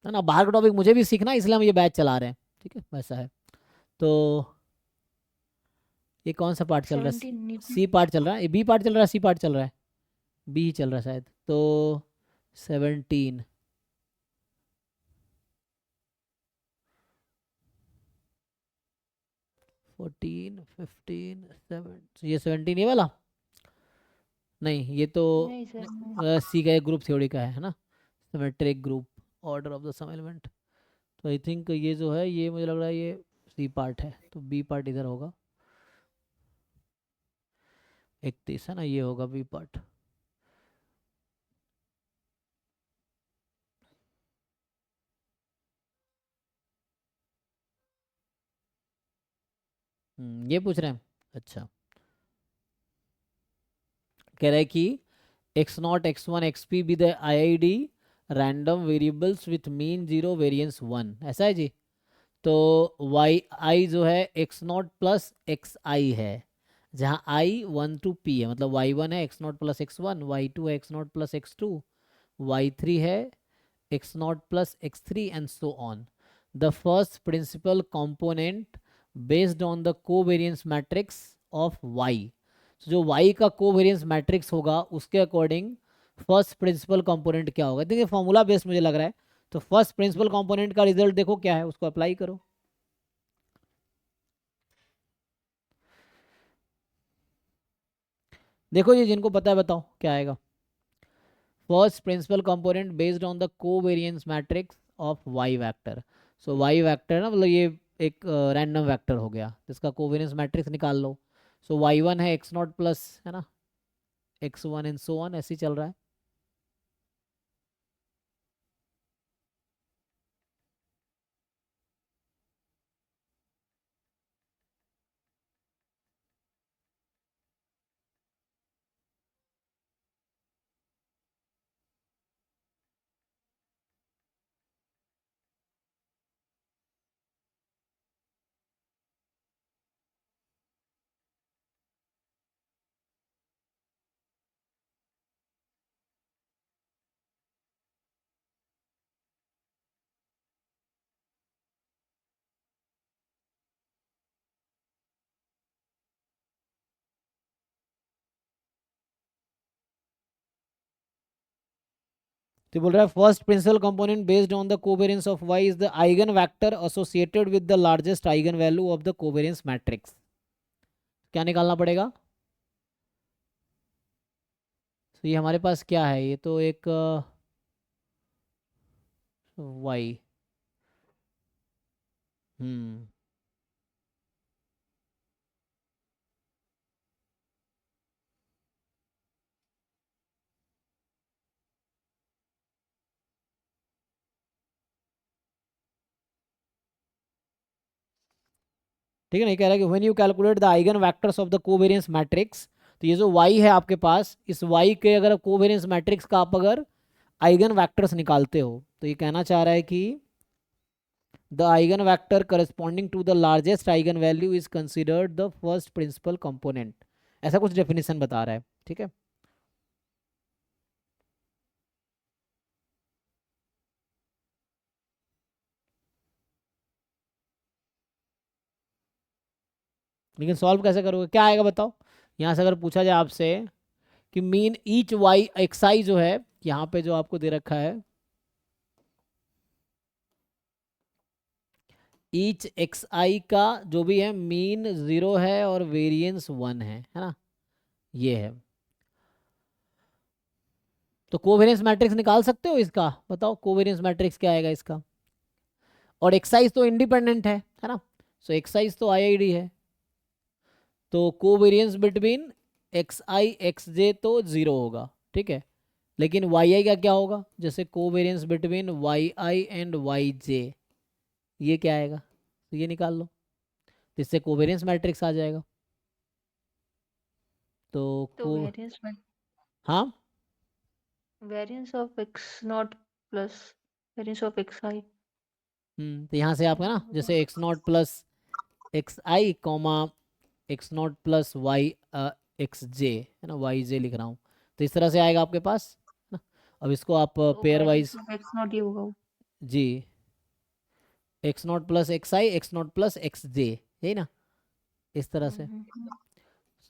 ना, बाहर का टॉपिक मुझे भी सीखना है, इसलिए हम ये बैच चला रहे हैं, ठीक है, वैसा है। तो ये कौन सा पार्ट चल रहा है, 17 सी पार्ट चल रहा है, बी पार्ट चल रहा है, सी पार्ट चल रहा है, बी चल रहा है शायद, तो 17 14 15 7, ये 17 ये वाला नहीं, ये तो नहीं सर सी का एक ग्रुप थ्योरी का है ना, symmetric group order of the some element, तो आई थिंक ये जो है ये मुझे लग रहा है ये सी पार्ट है, तो बी पार्ट इधर होगा, 31 है ना, ये होगा बी पार्ट। ये पूछ रहे हैं। अच्छा, कह रहे हैं कि x not x one x P be the IID random variables with mean 0 variance 1, ऐसा है जी। तो वाई आई जो है एक्स नॉट प्लस एक्स आई है, जहाँ आई 1 to p है, मतलब y1 है x naught plus x one, y2 है x naught plus x two, y3 है x naught plus x three and so on. The first principal component based on the covariance matrix of y। जो y का covariance matrix होगा उसके according first principal component क्या होगा। देखिए formula based मुझे लग रहा है, तो फर्स्ट प्रिंसिपल कंपोनेंट का रिजल्ट देखो क्या है, उसको अप्लाई करो। देखो ये जिनको पता है बताओ क्या आएगा। First principal component based on the covariance matrix of y vector. So y vector ना, मतलब ये एक रैंडम वेक्टर हो गया जिसका कोवेरिएंस मैट्रिक्स निकाल लो। सो y1 है एक्स नॉट प्लस, है ना, x1 एंड सो ऑन, ऐसे ही चल रहा है। तो बोल रहा है first principal component based on the covariance of y is the eigen vector associated with the largest eigen value of the covariance matrix. क्या निकालना पड़ेगा? तो ये हमारे पास क्या है, ये तो एक y, ठीक है ना। ये कह रहा है कि when you calculate the eigen vectors of the covariance matrix, तो ये जो y है आपके पास, इस y के अगर कोवेरिएंस मैट्रिक्स का आप अगर आइगन वेक्टर्स निकालते हो, तो ये कहना चाह रहा है कि the eigenvector corresponding to the largest eigenvalue is considered the first principal component, ऐसा कुछ डेफिनेशन बता रहा है। ठीक है, लेकिन सॉल्व कैसे करोगे, क्या आएगा बताओ। यहाँ से अगर पूछा जाए आपसे कि मीन ईच वाई एक्स आई जो है यहाँ पे जो आपको दे रखा है, ईच एक्स आई का जो भी है मीन 0 है और वेरिएंस 1 है ना, ये है। तो कोवेरिएंस मैट्रिक्स निकाल सकते हो इसका, बताओ कोवेरिएंस मैट्रिक्स क्या आएगा इसका। और एक्साइज तो इंडिपेंडेंट है ना, सो एक्साइज तो IID है, तो covariance between x i x जे तो 0 होगा, ठीक है। लेकिन वाई आई का क्या होगा, जैसे covariance between Y i and Y j, ये क्या आएगा, तो ये निकाल लो, तो इससे कोवेरिएंस मैट्रिक्स आ जाएगा। तो वेरिएंस में हाँ, variance of X naught plus variance of X i. तो यहाँ से आपका ना, जैसे X naught plus X i comma X naught plus Y X j, है ना, वाई जे लिख रहा हूँ, तो इस तरह से आएगा आपके पास ना। अब इसको आप पेयर वाइज, एक्स नॉट ये होगा। जी, X naught plus X i X naught plus X j, यही ना, इस तरह से।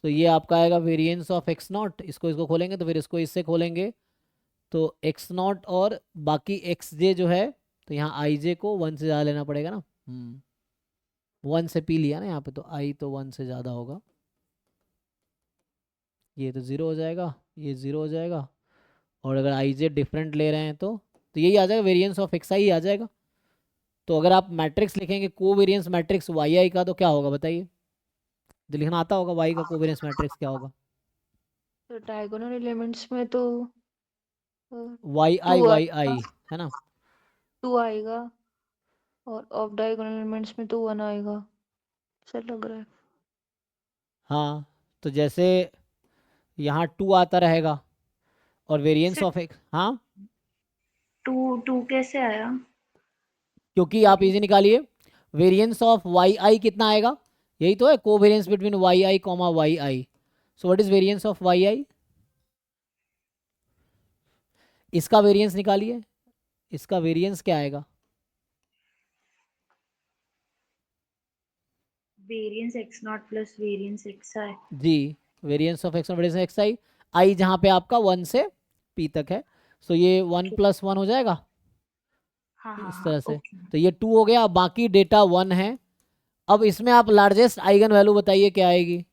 तो ये आपका आएगा वेरिएंस ऑफ एक्स नॉट, इसको खोलेंगे तो फिर इसको इससे खोलेंगे, तो एक्स नॉट और बाकी एक्स जे जो है, तो यहाँ आई जे को 1 से ज़्यादा लेना पड़ेगा ना, 1 से पी लिया ना यहाँ पे, तो आई तो 1 से ज़्यादा होगा, ये तो 0 हो जाएगा, ये 0 हो जाएगा, और अगर आई जे डिफरेंट ले रहे हैं तो यही आ जाएगा, वेरिएंस ऑफ एक्स आई आ जाएगा। तो अगर आप मैट्रिक्स लिखेंगे कोवेरिएंस मैट्रिक्स वाई आई का, तो क्या होगा बताइए, जो लिखना आता होगा वाई का कोवेरिएंस मैट्रिक्स क्या होगा। तो डायगोनल एलिमेंट्स में तो वाई आई है ना, 2 आएगा और ऑफ डायगोनल एलिमेंट्स में तो 1 आएगा, ऐसा लग रहा है। हाँ, तो जैसे यहाँ 2 आता रहेगा और वेरिएंस सर ऑफ एक्स, हाँ, टू कैसे आया? क्योंकि आप इजी निकालिए, वेरिएंस ऑफ वाई आई कितना आएगा, यही तो है covariance between Y i comma Y i. So what is variance of Y i, इसका वेरिएंस निकालिए, इसका वेरिएंस क्या आएगा, variance X naught plus variance X i. जी, variance of X variance X i, आई जहाँ पे आपका 1 से p तक है, सो ये 1 + 1 हो जाएगा हाँ हाँ इस हाँ तरह से। ओके। तो ये 2 हो गया, अब बाकी डेटा 1 है। अब इसमें आप लार्जेस्ट आइगन वैल्यू बताइए क्या आएगी,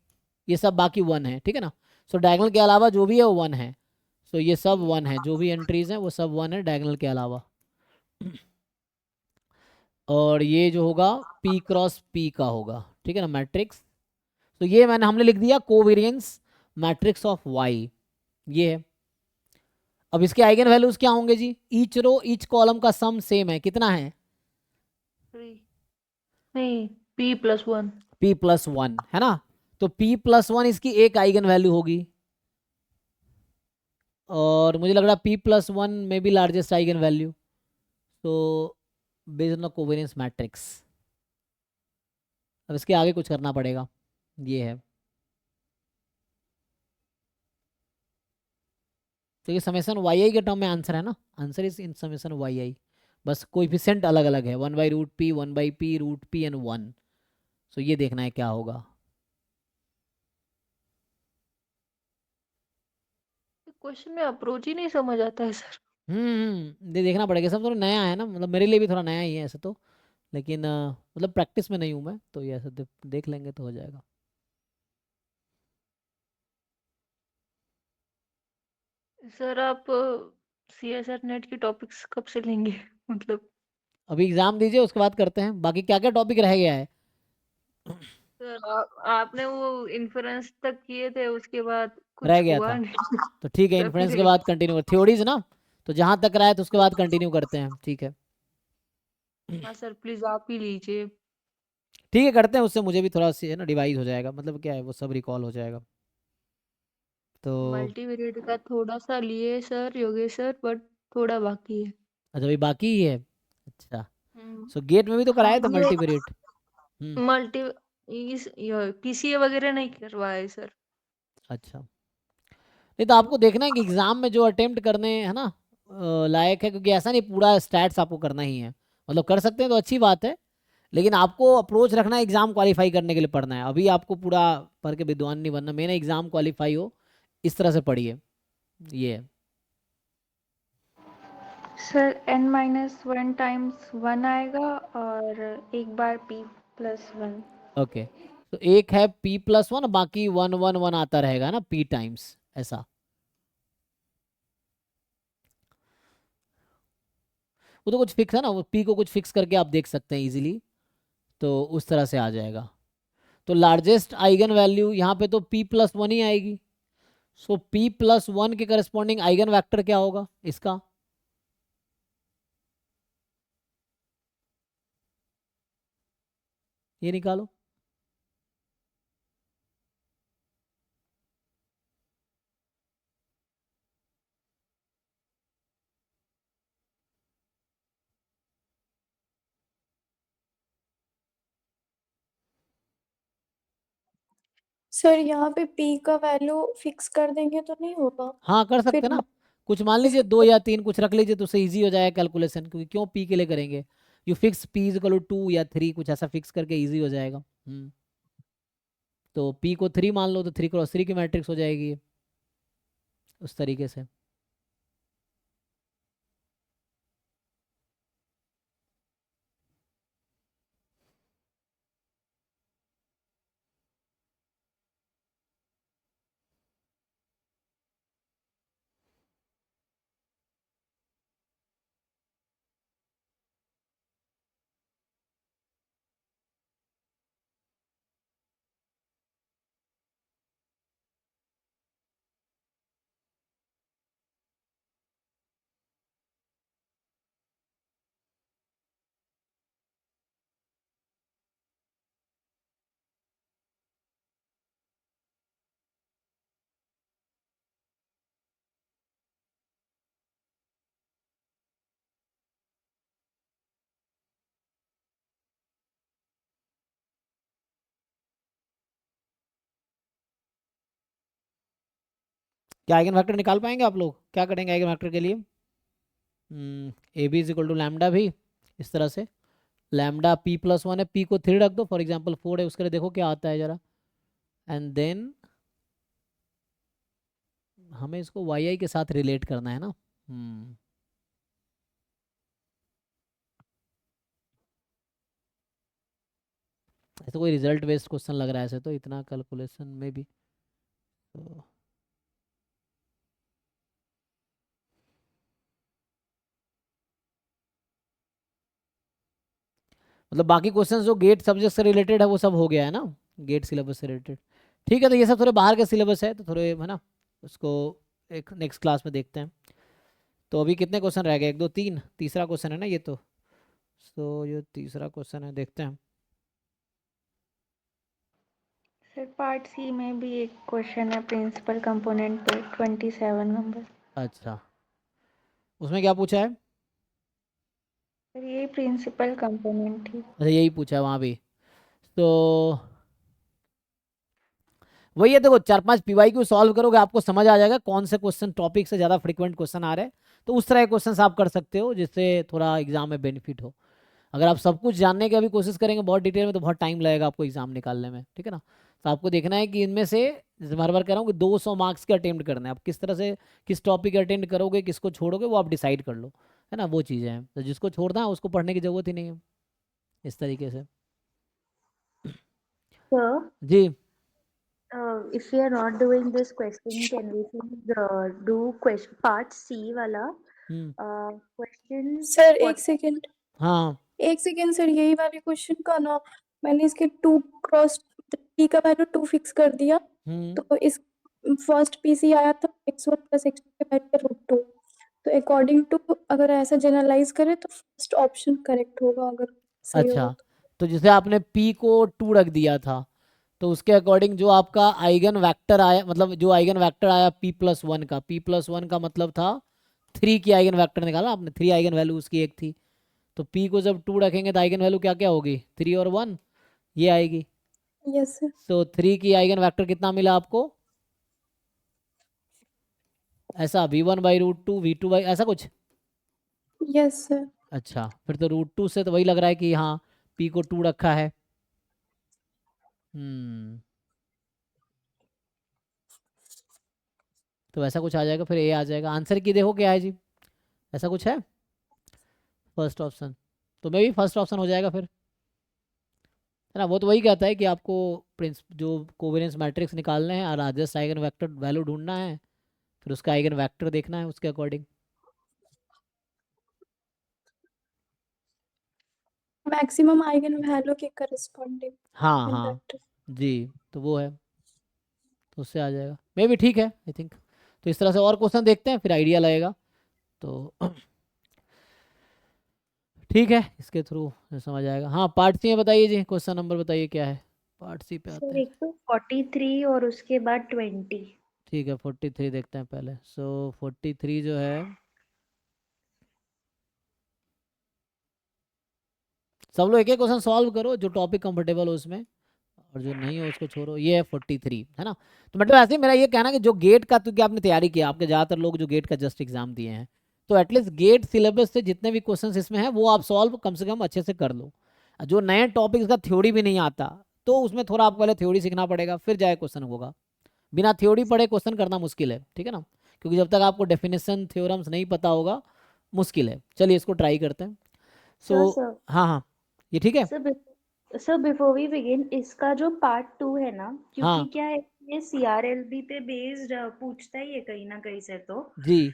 ये सब बाकी 1 है, ठीक है ना। सो डायगोनल के अलावा जो भी है वो 1 है, सो ये सब 1 है, जो भी एंट्रीज हैं वो सब 1 है डायगोनल के अलावा। और ये जो होगा p क्रॉस p का होगा, ठीक है ना, मैट्रिक्स। तो ये हमने लिख दिया कोवेरिएंस मैट्रिक्स ऑफ y, ये है। अब इसके आइगन वैल्यूज क्या होंगे जी, ईच रो ईच कॉलम का सम सेम है, कितना है, 3 नहीं, p+1। p+1 है ना, तो p+1 इसकी एक आइगन वैल्यू होगी, और मुझे लग रहा है p+1 में भी लार्जेस्ट आइगन वैल्यू, तो बेस्ड ऑन कोवेरिएंस मैट्रिक्स। अब इसके आगे कुछ करना पड़ेगा, ये है। तो ये समेशन वाई आई के टर्म में आंसर है ना, answer is in summation Y i, बस कोएफिशिएंट अलग अलग है, 1/√p 1/p √p एंड 1। सो ये देखना है क्या होगा। क्वेश्चन में अप्रोच ही नहीं समझ आता है सर। ये देखना पड़ेगा, सब थोड़ा नया है ना, मतलब मेरे लिए भी थोड़ा नया ही है ऐसे तो, लेकिन मतलब प्रैक्टिस में नहीं हूँ मैं, तो ये ऐसे देख लेंगे तो हो जाएगा। सर आप CSR नेट की टॉपिक्स कब से लेंगे मतलब। अभी एग्जाम दीजिए उसके बाद करते हैं, बाकी क्या क्या टॉपिक रह गया है। सर आपने वो इन्फ्रेंस तक किए थे, उसके बाद रह कुछ गया हुआ था, नहीं। तो ठीक है, तो फिर इन्फ्लुएंस के बाद कंटिन्यू थ्योरीज ना, तो जहाँ तक रहा है तो उसके बाद कंटिन्यू करते हैं, ठीक है। हाँ सर प्लीज आप ही लीजिए। ठीक है करते हैं, उससे मुझे भी थोड़ा सी है ना डिवाइस हो जाएगा, मतलब क्या है वो सब रिकॉल हो जाएगा तो। मल्टीवेरिएट का थोड़ा सा लिए सर योगेश सर, बट थोड़ा बाकी है। अच्छा अभी बाकी ही है, अच्छा। हम्म, सो गेट में भी तो हाँ कराए थे ये मल्टीवेरिएट। हम्म, मल्टी इस PCA वगैरह नहीं करवाए सर। अच्छा, नहीं तो आपको देखना है कि एग्जाम में जो अटेम्प्ट करने है ना लायक है, क्योंकि ऐसा नहीं पूरा स्टैट्स आपको करना ही है, मतलब कर सकते हैं तो अच्छी बात है, लेकिन आपको अप्रोच रखना है एग्जाम क्वालिफाई करने के लिए पढ़ना है, अभी आपको पूरा पढ़ के विद्वान नहीं बनना, मेन एग्जाम क्वालिफाई हो, इस तरह से पढ़िए, ये है। सर n-1 टाइम्स 1 आएगा और एक बार p+1। ओके, तो एक है p+1, बाकी 1 1 1 आता रहेगा ना p टाइम्स, ऐसा। वो तो कुछ फिक्स है ना, वो p को कुछ फिक्स करके आप देख सकते हैं इजीली, तो उस तरह से आ जाएगा। तो लार्जेस्ट आइगन वैल्यू यहाँ पे तो p+1 ही आएगी, सो p+1 के करस्पॉन्डिंग आइगन वेक्टर क्या होगा इसका, ये निकालो। सर यहाँ पे p का वैल्यू फिक्स कर देंगे तो नहीं होगा? हाँ कर सकते फिर हैं ना, कुछ मान लीजिए 2 या 3 कुछ रख लीजिए, तो उससे इजी हो जाएगा कैलकुलेशन, क्योंकि क्यों p के लिए करेंगे, यू फिक्स p = 2 या 3, कुछ ऐसा फिक्स करके इजी हो जाएगा। तो p को 3 मान लो, तो 3 × 3 की मैट्रिक्स हो जाएगी ये, उस तरीके से। क्या आइगन वेक्टर निकाल पाएंगे आप लोग? क्या करेंगे आइगन वेक्टर के लिए? A b is equal to lambda भी इस तरह से, लैम्डा p प्लस 1 है, p को 3 रख दो, फॉर एग्जांपल 4 है, उसके लिए देखो क्या आता है जरा, एंड देन हमें इसको yi के साथ रिलेट करना है ना। ऐसे कोई रिजल्ट बेस्ड क्वेश्चन लग रहा है ऐसे तो, इतना कैलकुलेशन में भी तो मतलब बाकी क्वेश्चन जो गेट सब्जेक्ट से रिलेटेड है वो सब हो गया है ना, गेट सिलेबस से रिलेटेड। ठीक है, तो ये सब थोड़े बाहर के सिलेबस है तो थोड़े है ना, उसको एक नेक्स्ट क्लास में देखते हैं। तो अभी कितने क्वेश्चन रह गए? 1 2 3, तीसरा क्वेश्चन है ना ये तो ये तीसरा क्वेश्चन है, देखते हैं। सर पार्ट सी में भी एक क्वेश्चन है प्रिंसिपल कंपोनेंट पे 27 नंबर। अच्छा, उसमें क्या पूछा है? सर ये प्रिंसिपल कंपोनेंट थी। अच्छा, यही पूछा है वहाँ भी। तो वही है, देखो 4-5 PYQ सॉल्व करोगे आपको समझ आ जाएगा कौन से क्वेश्चन टॉपिक से ज़्यादा फ्रिक्वेंट क्वेश्चन आ रहे हैं, तो उस तरह के क्वेश्चन आप कर सकते हो जिससे थोड़ा एग्जाम में बेनिफिट हो। अगर आप सब कुछ जानने की अभी कोशिश करेंगे बहुत डिटेल में तो बहुत टाइम लगेगा आपको एग्जाम निकालने में, ठीक है ना। तो आपको देखना है कि इनमें से, जैसे बार बार कह रहा हूँ कि 200 मार्क्स के अटेम्प्ट करना है, आप किस तरह से किस टॉपिक अटेंड करोगे, किसको छोड़ोगे वो आप डिसाइड कर लो, है ना। वो चीज़ें हैं, तो जिसको छोड़ना है उसको पढ़ने की ज़रूरत ही नहीं है, इस तरीके से। Sir, जी if we are not doing this question, can we please do question part C वाला question? सर एक सेकेंड, हाँ एक सेकेंड सर, यही वाले क्वेश्चन का ना मैंने इसके 2 क्रॉस t का वैल्यू 2 फिक्स कर दिया, तो इस फर्स्ट पीसी आया था x1 प्लस x2 के वैल्यू √2, तो अकॉर्डिंग टू अगर ऐसा जनरलाइज करें तो फर्स्ट ऑप्शन करेक्ट होगा अगर सही होगा अच्छा, तो जैसे आपने p को 2 रख दिया था तो उसके अकॉर्डिंग जो आपका आइगन वेक्टर आया, मतलब जो आइगन वेक्टर आया p+1 का, p+1 का मतलब था 3 की आइगन वेक्टर निकाला आपने, 3 आइगन वैल्यू उसकी एक थी, तो p को जब 2 रखेंगे तो आइगन वैल्यू क्या क्या होगी? 3 और 1 ये आएगी। Yes sir. तो 3 की आइगन वेक्टर कितना मिला आपको? ऐसा v1/√2 v2 ऐसा कुछ? Yes sir. अच्छा, फिर तो √2 से तो वही लग रहा है कि हाँ p को 2 रखा है। तो ऐसा कुछ आ जाएगा, फिर ए आ जाएगा। आंसर की देखो क्या है जी, ऐसा कुछ है फर्स्ट ऑप्शन, तो मे भी फर्स्ट ऑप्शन हो जाएगा फिर, है ना। वो तो वही कहता है कि आपको जो कोवेरिएंस मैट्रिक्स निकालने हैं और राजस्ट आइगन वेक्टर वैल्यू ढूंढना है, फिर उसका आइगन वेक्टर देखना है उसके अकॉर्डिंग। मैक्सिमम आइगन वैल्यू के करस्पॉन्डिंग हाँ आइगन हाँ वेक्टर। जी, तो वो है, तो उससे आ जाएगा मे भी, ठीक है आई थिंक। तो इस तरह से और क्वेश्चन देखते हैं फिर आइडिया लगेगा तो ठीक है, इसके थ्रू समझ आएगा। हाँ पार्ट सी में बताइए जी, क्वेश्चन नंबर बताइए क्या है, पार्ट सी पे आते सर हैं। एक तो 43 और उसके बाद 20। ठीक है 43 देखते हैं पहले। 43 जो है, सब लोग एक एक क्वेश्चन सॉल्व करो जो टॉपिक कंफर्टेबल हो उसमें, और जो नहीं हो उसको छोड़ो। ये है 43, है ना। तो मतलब ऐसे ही मेरा ये कहना कि जो गेट का, क्योंकि आपने तैयारी किया, आपके ज़्यादातर लोग जो गेट का जस्ट एग्जाम दिए हैं, तो एटलीस्ट गेट सिलेबस से जितने भी क्वेश्चन इसमें हैं वो आप सॉल्व कम से कम अच्छे से कर लो। जो नए टॉपिक्स का थ्योरी भी नहीं आता तो उसमें थोड़ा आपको पहले थ्योरी सीखना पड़ेगा, फिर जाए क्वेश्चन होगा। बिना थ्योरी पढ़े क्वेश्चन करना मुश्किल है, ठीक है ना, क्योंकि जब तक आपको डेफिनेशन थ्योरम्स नहीं पता होगा मुश्किल है। चलिए इसको ट्राई करते हैं। सर हाँ हाँ ये ठीक है। सर बिफोर वी बिगिन, इसका जो पार्ट 2 है ना, क्योंकि हाँ क्या है, ये CRLB पे बेस्ड पूछता ही है कहीं ना कहीं से, तो जी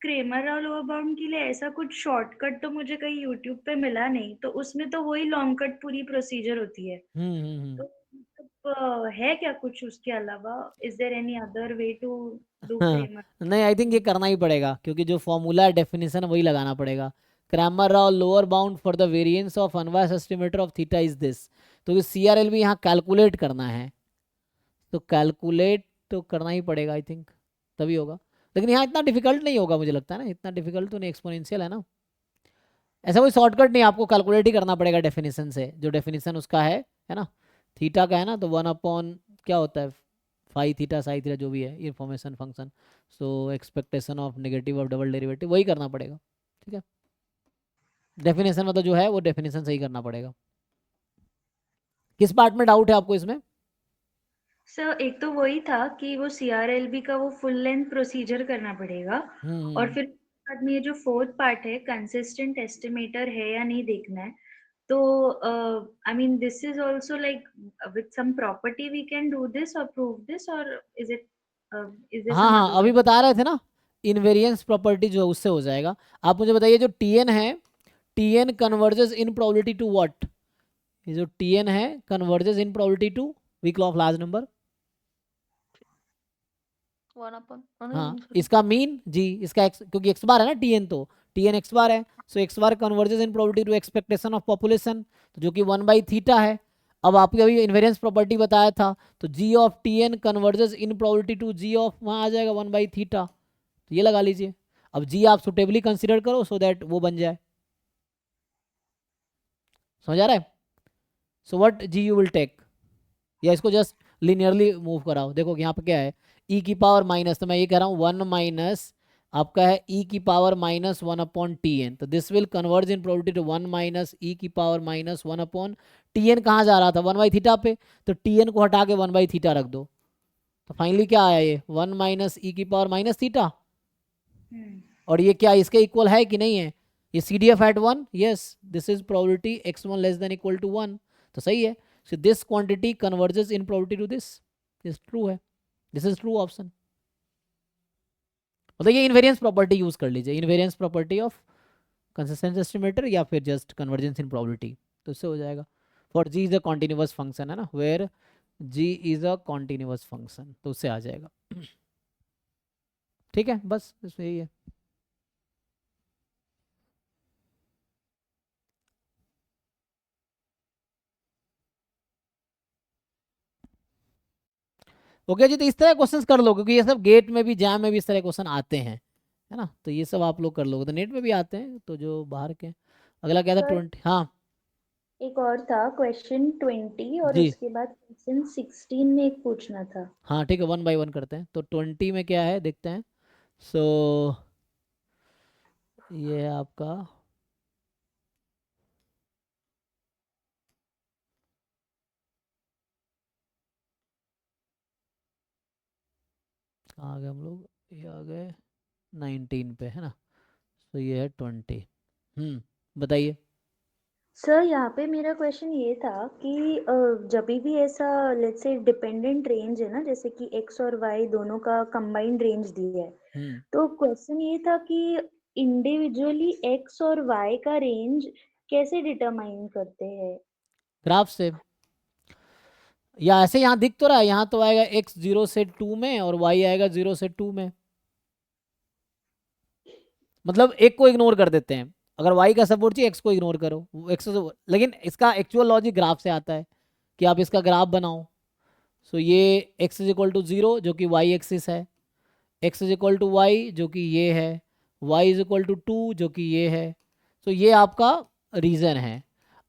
क्रेमर और लोअर बाउंड के लिए ऐसा कुछ शॉर्टकट तो मुझे कहीं यूट्यूब पे मिला नहीं, तो उसमें तो वही लॉन्ग कट पूरी प्रोसीजर होती है। तो मतलब, है क्या कुछ उसके अलावा? Is there any other way to do हाँ, क्रेमर? नहीं आई थिंक ये करना ही पड़ेगा क्योंकि जो फॉर्मूला डेफिनेशन वही लगाना पड़ेगा। Cramer Rao lower bound for the variance of unbiased estimator of theta is this, तो CRL भी यहाँ कैलकुलेट करना है, तो कैलकुलेट तो करना ही पड़ेगा आई थिंक, तभी होगा। लेकिन यहाँ इतना डिफिकल्ट नहीं होगा मुझे लगता है ना, इतना डिफिकल्ट तो नहीं, एक्सपोनेंशियल है ना, ऐसा कोई शॉर्टकट नहीं, आपको कैलकुलेट ही करना पड़ेगा डेफिनेशन से, जो डेफिनेशन उसका है ना, थीटा का है ना, तो 1 अपॉन क्या होता है फाई थीटा साई थीटा जो भी है information function, so expectation of negative of double derivative वही करना पड़ेगा, ठीक है। डेफिनेशन मतलब जो है वो डेफिनेशन सही करना पड़ेगा। किस पार्ट में डाउट है आपको इसमें? सर एक तो वही था कि वो CRLB का वो फुल लेंथ प्रोसीजर करना पड़ेगा, और फिर बाद में ये जो फोर्थ पार्ट है कंसिस्टेंट एस्टिमेटर है या नहीं देखना है। तो I mean this is also like with some property we can do this और प्रूव दिस, और इज देयर हाँ सम हाँ अदर अभी वे? बता रहे थे ना, इनवेरिएंस प्रॉपर्टी जो है उससे हो जाएगा। आप मुझे बताइए जो Tn है, Tn converges in probability to what? ये जो Tn है converges in probability to weak law of large number. 1 अपन हाँ इसका मीन जी, इसका x, क्योंकि x बार है ना Tn, तो Tn x बार है, so x bar converges in probability to expectation of population, तो जो कि 1/थीटा है। अब आपको अभी इन्वेरिएंस प्रॉपर्टी बताया था, तो g of Tn converges in probability to g of वहाँ आ जाएगा 1/थीटा, तो ये लगा लीजिए। अब g आप सुटेबली कंसिडर करो सो दैट वो बन जाए, समझ आ रहा है? So what g you will take, या इसको जस्ट लिनियरली मूव कराओ। देखो यहाँ पे क्या है, e की पावर माइनस, तो मैं ये कह रहा हूँ 1 माइनस आपका है e की पावर माइनस 1/Tn, तो this will converge in probability to 1 minus e की पावर माइनस 1/Tn। कहाँ जा रहा था 1/थीटा पे, तो Tn को हटा के 1/थीटा रख दो, तो फाइनली क्या आया ये 1 माइनस e की पावर माइनस थीटा। और ये क्या इसके इक्वल है कि नहीं है, ये CDF at 1, yes this is probability x1 less than equal to 1, तो सही है। So this quantity converges in probability to this true है, दिस इज ट्रू ऑप्शन। मतलब ये इनवेरिएंस प्रॉपर्टी यूज कर लीजिए, invariance property of consistent estimator या फिर जस्ट कन्वर्जेंस इन प्रोबेबिलिटी, तो इससे हो जाएगा। For g is a continuous function है ना, where g is a continuous function, तो उससे आ जाएगा। ठीक है, बस इसमें यही है। ओके जी, तो इस तरह क्वेश्चंस कर लो, क्योंकि ये सब गेट में भी जैम में भी इस तरह क्वेश्चन आते हैं, है ना, तो ये सब आप लोग कर लोगे, तो नेट में भी आते हैं, तो जो बाहर के। अगला क्या था सर 20, हाँ एक और था क्वेश्चन 20, और जी उसके बाद क्वेश्चन 16 में एक पूछना था। हाँ ठीक है, 1 बाय 1 करते हैं। तो 20 में क्या है देखते हैं। सो ये है आपका कहाँ आ गए हम लोग, ये आ गए 19 पे, है ना, तो ये है 20। बताइए। सर यहाँ पे मेरा क्वेश्चन ये था कि जब भी ऐसा लेट्स से डिपेंडेंट रेंज है ना, जैसे कि x और y दोनों का कंबाइंड रेंज दिया है, हम्म तो क्वेश्चन ये था कि इंडिविजुअली x और y का रेंज कैसे डिटरमाइन करते हैं? ग्राफ से, या ऐसे यहाँ दिख तो रहा है, यहाँ तो आएगा x 0 से 2 में और y आएगा 0 से 2 में, मतलब एक को इग्नोर कर देते हैं, अगर y का सपोर्ट चाहिए x को इग्नोर करो, x, लेकिन इसका एक्चुअल लॉजिक ग्राफ से आता है कि आप इसका ग्राफ बनाओ। सो ये x इज इक्वल टू 0 जो कि y एक्सिस है, x is equal to y जो कि ये है, y इज इक्वल टू 2 जो कि ये है। सो ये आपका रीजन है।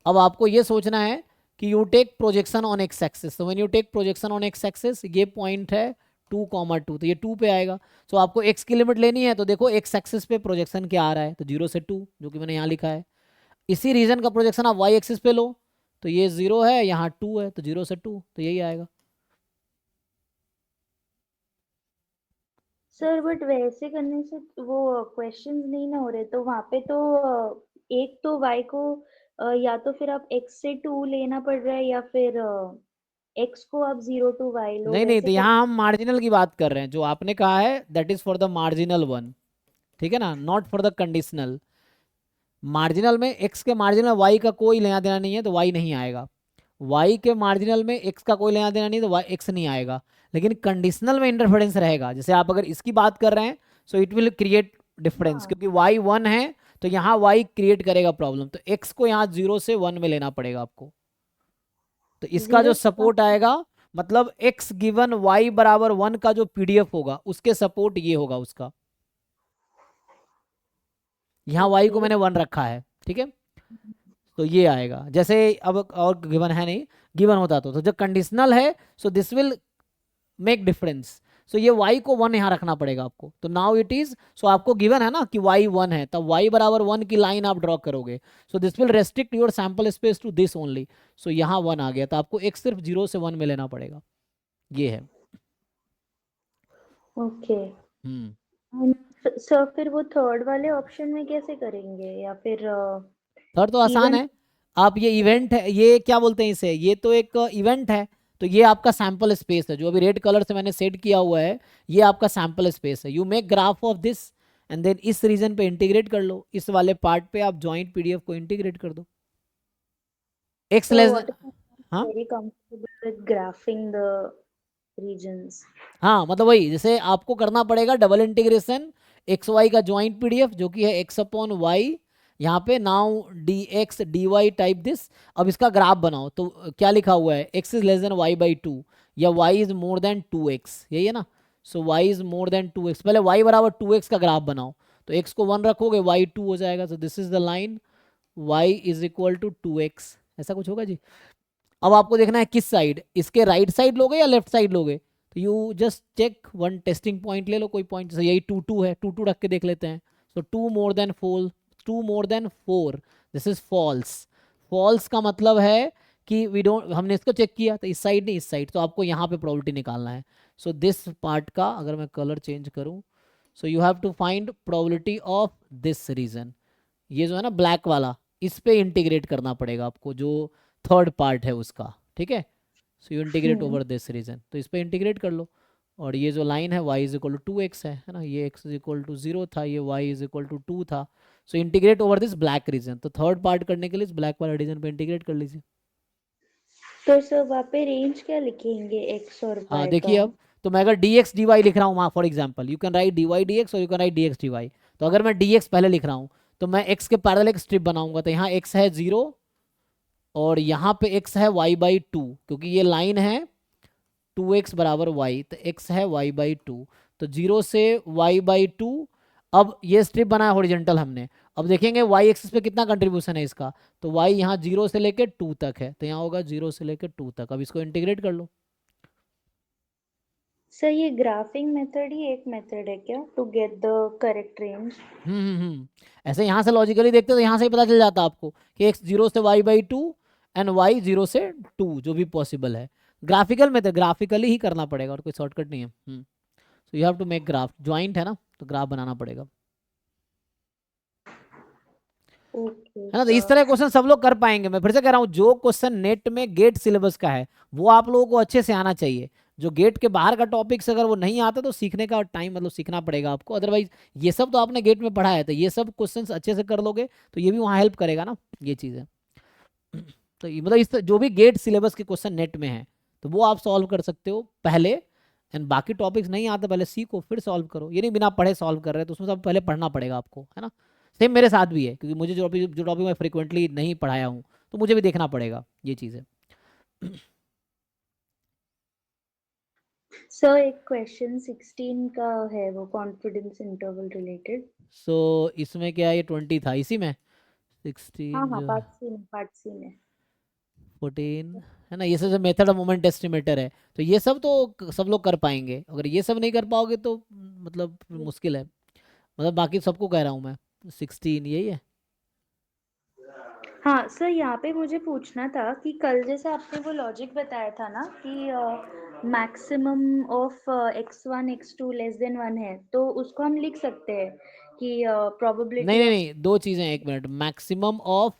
अब आपको ये सोचना है कि you take projection on X axis, तो when you take projection on X axis, ये पॉइंट है 2,2, तो ये 2 पे आएगा। सो आपको x की लिमिट लेनी है, तो देखो एक्स एक्सिस पे प्रोजेक्शन क्या आ रहा है, तो 0 से 2 जो कि मैंने यहाँ लिखा है। इसी रीजन का प्रोजेक्शन आप y एक्सिस पे लो, तो ये 0 है, यहाँ 2 है, तो 0 से 2, तो यही आएगा। सर बट वैसे करने से वो क्वेश्चंस नहीं ना हो रहे, तो वहाँ पे तो एक तो y को या तो फिर आप x से 2 लेना पड़ रहा है, या फिर x को आप 0 to y लो, नहीं नहीं, वैसे तो कर। यहाँ हम मार्जिनल की बात कर रहे हैं, जो आपने कहा है that is for the marginal one, ठीक है ना, not for the conditional. Marginal में x के मार्जिनल y का कोई लेना देना नहीं है, तो y नहीं आएगा। y के मार्जिनल में x का कोई लेना देना नहीं, तो y x नहीं आएगा। लेकिन कंडीशनल में इंटरफेरेंस रहेगा, जैसे आप अगर इसकी बात कर रहे हैं, so it will create difference, क्योंकि y 1 है, तो यहाँ y क्रिएट करेगा प्रॉब्लम, तो x को यहाँ 0 से 1 में लेना पड़ेगा आपको। तो इसका जो 0 से 1 सपोर्ट आएगा, मतलब x गिवन y बराबर 1 का जो PDF होगा, उसके सपोर्ट ये होगा उसका। यहाँ y को मैंने 1 रखा है, ठीक है, तो ये आएगा। जैसे अब और गिवन है नहीं, गिवन होता तो जब कंडीशनल है, so this will make difference. So ये y को 1 यहाँ रखना पड़ेगा आपको। तो नाउ इट इज, सो आपको गिवन है ना कि y 1 है, तब y बराबर 1 की लाइन आप ड्रॉ करोगे। So this will restrict your sample space to this only. So यहाँ 1 आ गया, तो आपको x सिर्फ 0 से 1 में लेना पड़ेगा। ये है। ओके। हम्म सर फिर वो थर्ड वाले ऑप्शन में कैसे करेंगे, या फिर थर्ड तो आसान even- है। आप ये इवेंट है, ये क्या बोलते हैं इसे, ये तो एक इवेंट है। तो ये आपका सैंपल स्पेस है जो अभी रेड कलर से मैंने सेट किया हुआ है, ये आपका सैंपल स्पेस है। You make graph of this and then इस रीजन पे इंटीग्रेट कर लो, इस वाले पार्ट पे आप जॉइंट पीडीएफ को इंटीग्रेट कर दो। X So less, what if I'm हाँ very comfortable with graphing the regions? हाँ, मतलब वही, जैसे आपको करना पड़ेगा डबल इंटीग्रेशन एक्स वाई का जॉइंट पीडीएफ जो कि है एक्स अपॉन वाई, यहाँ पे now d x d y type this. अब इसका ग्राफ बनाओ, तो क्या लिखा हुआ है, x is less than y by 2 या Y is more than 2x, यही है ना। So Y is more than 2x, पहले वाई बराबर 2x का ग्राफ बनाओ। तो x को 1 रखोगे, वाई 2 हो जाएगा। So this is the line y is equal to 2x, ऐसा कुछ होगा जी। अब आपको देखना है किस साइड, इसके राइट साइड लोगे या लेफ्ट साइड लोगे। तो you just check one testing point ले लो, कोई पॉइंट, जैसे यही 2 2 है, 2 2 रख के देख लेते हैं। So 2 more than 4, 2 more than 4, this is false. False का मतलब है कि वी डोंट, हमने इसको चेक किया तो इस साइड नहीं इस साइड, तो आपको यहाँ पे प्रोबेबिलिटी निकालना है। सो दिस पार्ट का अगर मैं कलर चेंज करूँ, so you have to find probability of this region. ये जो है ना ब्लैक वाला, इस पे इंटीग्रेट करना पड़ेगा आपको, जो थर्ड पार्ट है उसका, ठीक है। So you integrate over this region, तो इस पे इंटीग्रेट कर लो। और ये जो लाइन है y is equal to 2x है ना, ये x इज इक्वल टू 0 था, ये y इज इक्वल टू 2 था। So integrate over this black region, तो थर्ड पार्ट करने के लिए इस ब्लैक वाला रीजन पे इंटीग्रेट कर लीजिए। तो सर वहाँ पे रेंज क्या लिखेंगे x और y हाँ का? देखिए, अब तो मैं अगर dx dy लिख रहा हूँ वहाँ, for example you can write dy dx और you can write dx dy। तो अगर मैं dx पहले लिख रहा हूँ तो मैं x के पैरेलल एक स्ट्रिप बनाऊंगा, तो यहाँ x है 0 और यहाँ पे x है y बाई 2, क्योंकि ये लाइन है 2x बराबर y, तो x है y बाई 2, तो 0 से y बाई 2। अब ये स्ट्रिप बनाया हॉरिजेंटल हमने, अब देखेंगे y एक्सिस पे कितना कंट्रीब्यूशन है इसका, तो y यहाँ 0 से लेकर 2 तक है, तो यहाँ होगा 0 से लेकर 2 तक। अब इसको इंटीग्रेट कर लो। सर ये ग्राफिंग मेथड ही एक मेथड है क्या to get the correct range? ऐसे यहाँ से लॉजिकली देखते तो यहाँ से ही पता चल जाता आपको कि x 0 से y बाई 2 एंड y 0 से 2, जो भी पॉसिबल है। ग्राफिकल में तो ग्राफिकली ही करना पड़ेगा और कोई शॉर्टकट नहीं है। So you have to make graph, joint है ना तो ग्राफ बनाना पड़ेगा, ओके है ना। तो इस तरह क्वेश्चन सब लोग कर पाएंगे। मैं फिर से कह रहा हूँ, जो क्वेश्चन नेट में गेट सिलेबस का है वो आप लोगों को अच्छे से आना चाहिए। जो गेट के बाहर का टॉपिक्स अगर वो नहीं आता तो सीखने का टाइम, मतलब सीखना पड़ेगा आपको। अदरवाइज ये सब तो आपने गेट में पढ़ा है, तो ये सब क्वेश्चंस अच्छे से कर लोगे तो ये भी वहाँ हेल्प करेगा ना, ये चीज़ है। तो मतलब इस जो भी गेट सिलेबस के क्वेश्चन नेट में है तो वो आप सॉल्व कर सकते हो पहले, एंड बाकी टॉपिक्स नहीं आते पहले सीखो फिर सॉल्व करो। ये नहीं बिना पढ़े सॉल्व कर रहे, तो उसमें सब पहले पढ़ना पड़ेगा आपको, है ना। सेम मेरे साथ भी है, क्योंकि मुझे जो टॉपिक मैं फ्रिक्वेंटली नहीं पढ़ाया हूँ तो मुझे भी देखना पड़ेगा, ये चीज़ है। सर एक क्वेश्चन 16 का है, वो कॉन्फिडेंस इंटरवल रिलेटेड। सो इसमें क्या है, ये 20 था इसी में, 16 हाँ जो पार्ट सी में 14 है ना, ये सब मेथड ऑफ मोमेंट एस्टिमेटर है। तो ये सब तो सब लोग कर पाएंगे, अगर ये सब नहीं कर पाओगे तो मतलब मुश्किल है। मतलब बाकी सबको कह रहा हूँ मैं, 16 यही है। हाँ सर, यहाँ पे मुझे पूछना था कि कल जैसे आपने वो लॉजिक बताया था ना कि maximum of x1 x2 less than 1 है, तो उसको हम लिख सकते हैं कि प्रोबेबिलिटी नहीं नहीं नहीं, दो चीज़ें, एक minute. Maximum of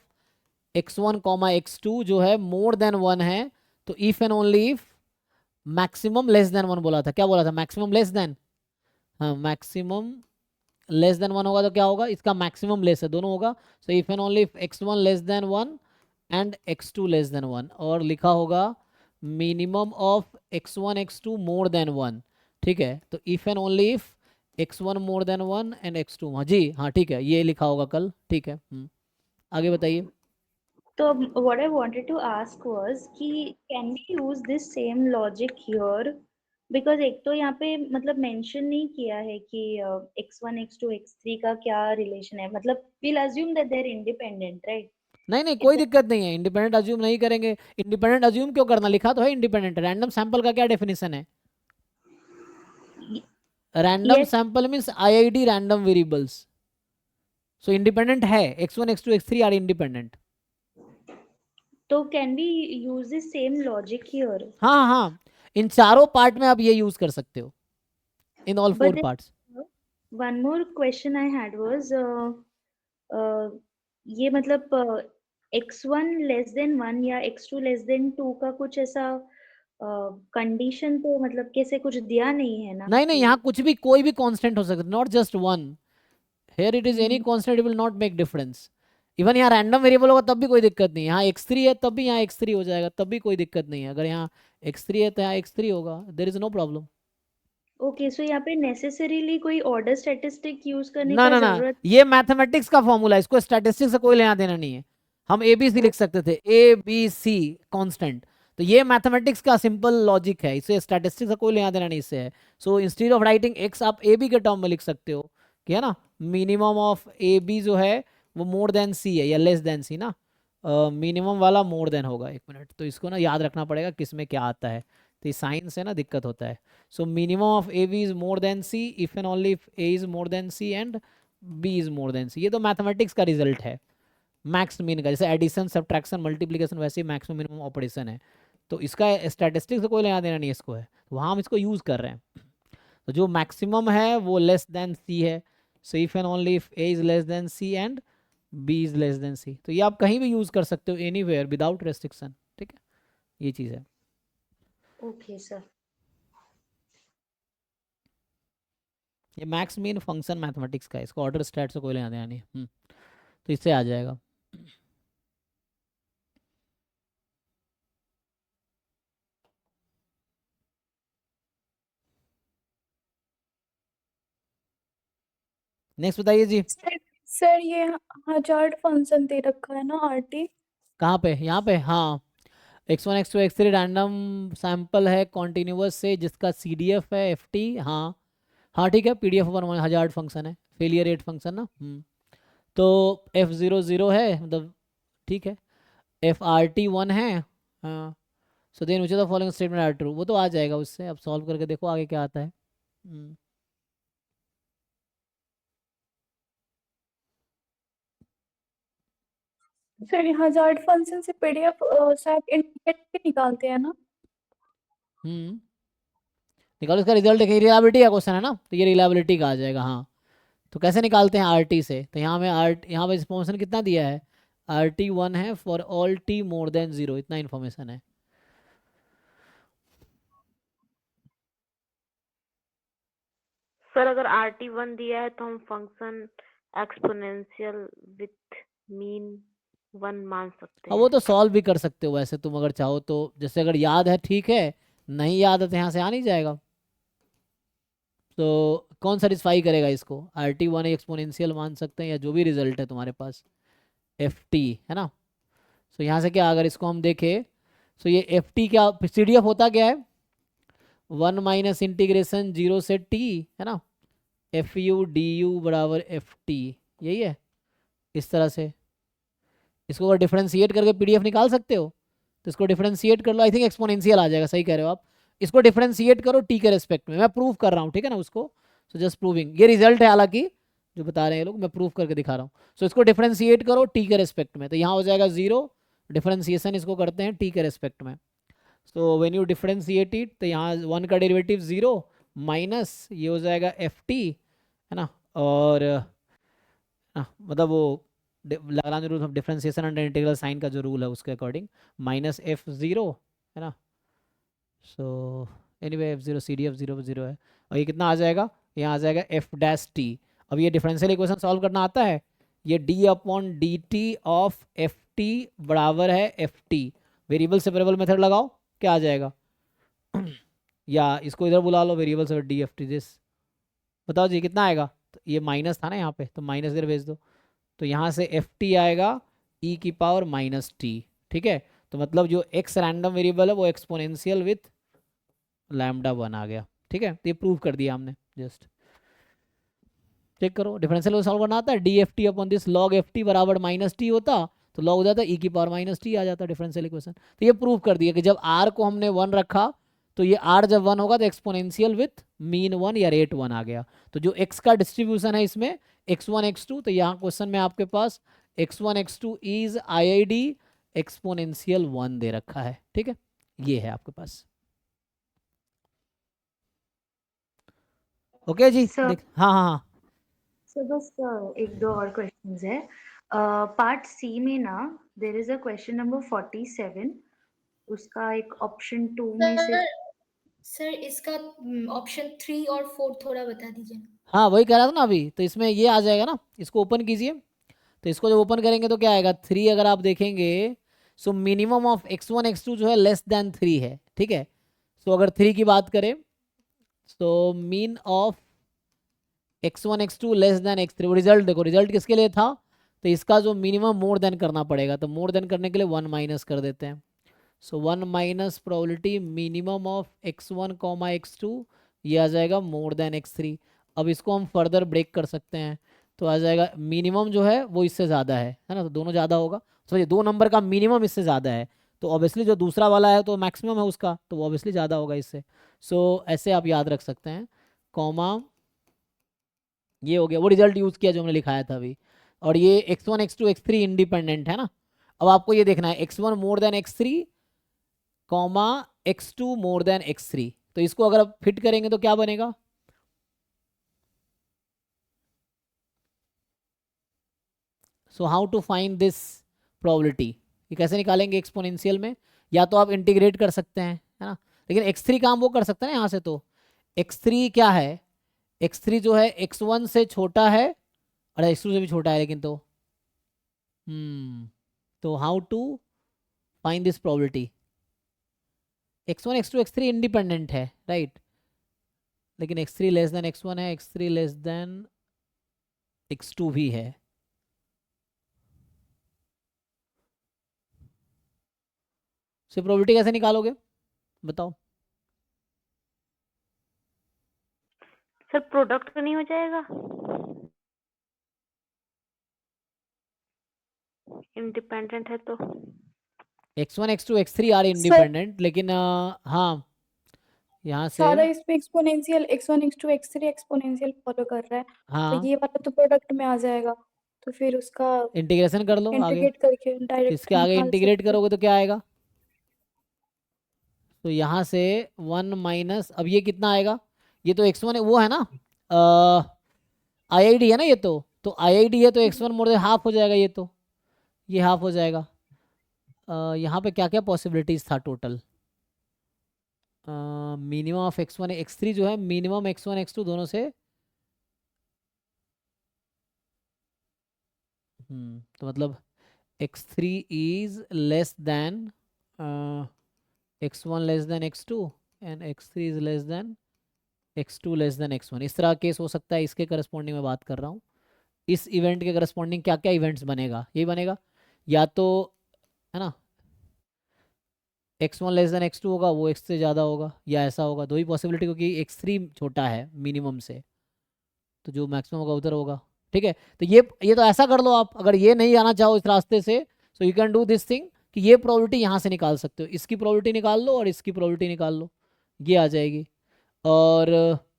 x1 comma x2 जो है मोर देन 1 है, तो if and only if maximum less than 1 बोला था, क्या बोला था, मैक्सिमम लेस देन, हाँ मैक्सिमम लेस देन 1 होगा तो क्या होगा, इसका मैक्सिमम लेस है, दोनों होगा। So if and only if x1 less then 1 and x2 less than 1, और लिखा होगा minimum of x1 x2 more than 1, ठीक है। तो if and only if x1 more than 1 and x2, हाँ जी हाँ ठीक है, ये लिखा होगा कल, ठीक है। आगे बताइए। तो what I wanted to ask was कि can we use this same logic here? Because एक तो यहाँ पे मतलब मेंशन नहीं किया है कि x1 x2 x3 का क्या रिलेशन है, मतलब we'll assume that they're independent, right? नहीं नहीं, कोई दिक्कत नहीं है, इंडिपेंडेंट अज्यूम नहीं करेंगे। इंडिपेंडेंट अज्यूम क्यों करना, लिखा तो है इंडिपेंडेंट। रैंडम सैंपल का क्या डेफिनेशन है, random Yes. Sample means IID random variables, so independent है, x1 x2 x3 are independent. तो can we use the same logic here? हाँ हाँ, इन चारों पार्ट में आप ये यूज कर सकते हो, in all But 4 parts. one more question I had was ये मतलब x1 लेस देन 1 या x2 लेस देन 2 का कुछ ऐसा कंडीशन तो मतलब कैसे कुछ दिया नहीं है ना नहीं नहीं, कि यहाँ कुछ भी कोई भी कांस्टेंट हो सकता है, not just one, here it is any hmm, constant, it will not make difference. Even यहाँ रैंडम वेरिएबल होगा तब भी कोई दिक्कत नहीं है, यहाँ x3 है तब भी यहाँ x3 हो जाएगा, तब भी कोई दिक्कत नहीं है, अगर यहाँ x3 है तो यहाँ x3 होगा, there is no problem. Okay so यहाँ पे नेसेसरीली कोई ऑर्डर स्टैटिस्टिक यूज करने ना का ना ना, जरूरत ये मैथमेटिक्स का फॉर्मूला है, इसको स्टैटिस्टिक्स से कोई लेना देना नहीं है। हम ABC लिख सकते थे, ABC कांस्टेंट, तो ये मैथमेटिक्स का सिंपल लॉजिक है, इसे स्टैटिस्टिक्स से कोई लेना देना नहीं इससे है। So instead of writing x आप AB के टर्म में लिख सकते हो कि है ना, मिनिमम ऑफ AB जो है वो मोर देन C है या लेस देन C ना, मिनिमम वाला मोर देन होगा। एक मिनट, तो इसको ना याद रखना पड़ेगा किस में क्या आता है, तो साइंस है ना, दिक्कत होता है। So minimum of AB is more then C if and only if A is more then C and B is more then C। ये तो मैथमेटिक्स का रिजल्ट है, मैक्स मीन का, जैसे एडिशन सब्ट्रैक्शन मल्टीप्लिकेशन वैसे ही मैक्सिमम मिनिमम ऑपरेशन है, तो इसका स्टैटिस्टिक्स से कोई लेना देना नहीं है इसको, है वहाँ हम इसको यूज़ कर रहे हैं। तो जो मैक्सिमम है वो लेस देन C है, so if and only if A is less then C and B is less then C, तो ये आप कहीं भी यूज़ कर सकते हो, एनीवेयर विदाउट रेस्ट्रिक्शन, ठीक है, ये चीज़ है। Okay sir. ये मैक्स मीन फंक्शन मैथमेटिक्स का है, इसको ऑर्डर स्टैट से कोई लेना देना नहीं है। तो इससे आ जाएगा। नेक्स्ट बताइए जी। सर ये हजार्ड फंक्शन दे रखा है ना RT। कहाँ पे? यहाँ पे, हाँ, x1 x2 x3 random sample है कॉन्टिन्यूस से जिसका CDF है FT। हाँ हाँ ठीक है, PDF 1 हजार्ड फंक्शन है, फेलियर रेट फंक्शन ना। तो F0 0 है, मतलब ठीक है, FRT 1 है। हाँ, so then which the following statement are true, वो तो आ जाएगा उससे, अब सॉल्व करके देखो आगे क्या आता है। सर हजार्ड फंक्शन से PDF शायद इंडिकेट के निकालते हैं ना। निकालो इसका रिजल्ट, देखिए रिलायबिलिटी का क्वेश्चन है ना, तो ये रिलायबिलिटी का आ जाएगा। हाँ, तो कैसे निकालते हैं RT से, तो यहाँ में यहाँ पे रिस्पॉन्सन कितना दिया है, RT 1 है for all T more than 0, इतना इन्फॉर्मेशन है। सर अगर RT1 दिया है तो हम फंक्शन एक्सपोनेंशियल विथ मीन 1 मान सकते हाँ, हैं। वो तो सॉल्व भी कर सकते हो वैसे तुम अगर चाहो तो, जैसे अगर याद है ठीक है, नहीं याद है तो यहाँ से आ नहीं जाएगा। तो कौन सेटिस्फाई करेगा इसको, RT 1 एक्सपोनेंशियल मान सकते हैं या जो भी रिजल्ट है तुम्हारे पास FT है ना। सो यहाँ से क्या, अगर इसको हम देखें, सो ये FT क्या, CDF होता क्या है, 1 माइनस इंटीग्रेशन 0 से T है ना, FU DU बराबर FT, यही है। इस तरह से इसको अगर डिफरेंशिएट करके PDF निकाल सकते हो, तो इसको डिफरेंशिएट कर लो, आई थिंक एक्सपोनेंशियल आ जाएगा, सही कह रहे हो आप। इसको डिफरेंशिएट करो T के रेस्पेक्ट में, मैं प्रूव कर रहा हूँ, ठीक है ना उसको, सो जस्ट प्रूविंग, ये रिजल्ट है हालांकि जो बता रहे हैं लोग, मैं प्रूव करके दिखा रहा हूँ। सो इसको डिफरेंशिएट करो T के रेस्पेक्ट में, तो यहाँ हो जाएगा 0, डिफरेंशिएशन इसको करते हैं T के रेस्पेक्ट में। So when you differentiate it, तो यहाँ 1 का डेरिवेटिव 0 माइनस ये हो जाएगा FT है ना, और मतलब वो Lagrange rule of differentiation under integral sign का जो रूल है उसके अकॉर्डिंग, माइनस F0 है ना। सो एनीवे F0 CDF 0 0 है, और ये कितना आ जाएगा, यहाँ आ जाएगा F'(T). अब ये डिफरेंशियल इक्वेशन सॉल्व करना आता है, ये d/dt ऑफ FT बराबर है FT, वेरिएबल सेपरेबल मेथड लगाओ, क्या आ जाएगा या इसको इधर बुला लो, वेरिएबल से DFT दिस, बताओ जी कितना आएगा। तो ये माइनस था ना यहाँ पे, तो माइनस इधर भेज दो, तो यहाँ से FT आएगा e⁻⁻t, ठीक है। तो मतलब जो x रैंडम वेरिएबल है वो एक्सपोनेंशियल विथ λ1 आ गया, ठीक है। तो ये प्रूव कर दिया हमने, जस्ट चेक करो, डिफरेंशियल को सॉल्व करना आता है, DFT upon this log FT बराबर -t होता, तो log हो जाता e⁻⁻t आ जाता डिफरेंशियल इक्वेशन। तो ये प्रूव कर दिया कि जब r को हमने 1 रखा तो ये r जब 1 होगा तो एक्सपोनेंशियल विथ मीन 1 या रेट 1 आ गया। तो जो x का डिस्ट्रीब्यूशन है इसमें x1 x2, तो यहाँ क्वेश्चन में आपके पास x1 x2 is IID exponential 1 दे रखा है। ठीक है, ये है आपके पास। ओके जी, Sir. देख हाँ हाँ हाँ सर बस एक दो और क्वेश्चंस है। पार्ट सी में ना there is a question number 47, उसका एक ऑप्शन 2 में से सर इसका ऑप्शन 3 और 4 थोड़ा बता दीजिए। हाँ, वही कह रहा था ना अभी। तो इसमें ये आ जाएगा ना, इसको ओपन कीजिए। तो इसको जब ओपन करेंगे तो क्या आएगा 3, अगर आप देखेंगे so minimum of x1 x2 जो है लेस देन 3 है। ठीक है, सो अगर 3 की बात करें तो mean of x1 x2 less than x3, वो रिजल्ट देखो, रिजल्ट किसके लिए था, तो इसका जो मिनिमम मोर देन करना पड़ेगा, तो मोर देन करने के लिए 1 माइनस कर देते हैं। सो 1 minus probability minimum of x1 comma x2, ये आ जाएगा मोर देन x3। अब इसको हम फर्दर ब्रेक कर सकते हैं, तो आ जाएगा मिनिमम जो है वो इससे ज़्यादा है ना, तो दोनों ज़्यादा होगा। तो ये 2 नंबर का मिनिमम इससे ज़्यादा है, तो ऑब्वियसली जो दूसरा वाला है तो मैक्सिमम है उसका, तो वो ऑब्वियसली ज़्यादा होगा इससे। सो ऐसे आप याद रख सकते हैं, कॉमा ये हो गया, वो रिजल्ट यूज़ किया जो हमने लिखाया था अभी। और ये x1 x2 x3 इंडिपेंडेंट है ना। अब आपको ये देखना है x1 more than x3 comma x2 more than x3, तो इसको अगर आप फिट करेंगे तो क्या बनेगा, so how to find this probability, ये कैसे निकालेंगे एक्सपोनेंशियल में, या तो आप इंटीग्रेट कर सकते हैं है ना, लेकिन x3 काम वो कर सकते हैं ना यहाँ से। तो x3 क्या है, x3 जो है x1 से छोटा है, अरे x2 से भी छोटा है लेकिन, तो how to find this probability, x1 x2 x3 independent है राइट, लेकिन x3 लेस देन x1 है, x3 लेस देन x2 भी है। सो प्रोबेबिलिटी कैसे निकालोगे बताओ। सर प्रोडक्ट तो नहीं हो जाएगा, इंडिपेंडेंट है तो। x1 x2 x3 are independent, लेकिन हाँ यहाँ से सारा इसमें exponential x1 x2 x3 exponential follow कर रहा है, हाँ तो ये वाला तो प्रोडक्ट में आ जाएगा, तो फिर उसका इंटीग्रेशन कर लो आगे, इंटीग्रेट करके डायरेक्ट इसके आगे निकाल इंटीग्रेट सकते हैं। करोगे तो क्या आएगा, तो यहाँ से 1 माइनस, अब ये कितना आएगा, ये तो x1 वो है ना IID है ना, ये तो IID है, तो x1 मोर देन हाफ हो जाएगा, ये हाफ हो जाएगा। यहाँ पे क्या क्या पॉसिबिलिटीज था total, minimum of x1 x3 जो है मिनिमम x1 x2 दोनों से, तो मतलब x3 is less then x1 less then x2 and x3 is less then x2 less than x1, इस तरह केस हो सकता है। इसके करस्पॉन्डिंग में बात कर रहा हूँ, इस इवेंट के करस्पॉन्डिंग क्या क्या इवेंट्स बनेगा, यही बनेगा, या तो है ना x1 लेस देन x2 होगा, वो x से ज़्यादा होगा, या ऐसा होगा, दो ही पॉसिबिलिटी, क्योंकि x3 छोटा है मिनिमम से, तो जो मैक्सिमम होगा उधर होगा। ठीक है, तो ये तो ऐसा कर लो आप, अगर ये नहीं आना चाहो इस रास्ते से, so you can do this thing कि ये प्रोबेबिलिटी यहाँ से निकाल सकते हो, इसकी प्रोबेबिलिटी निकाल लो और इसकी प्रोबेबिलिटी निकाल लो, ये आ जाएगी। और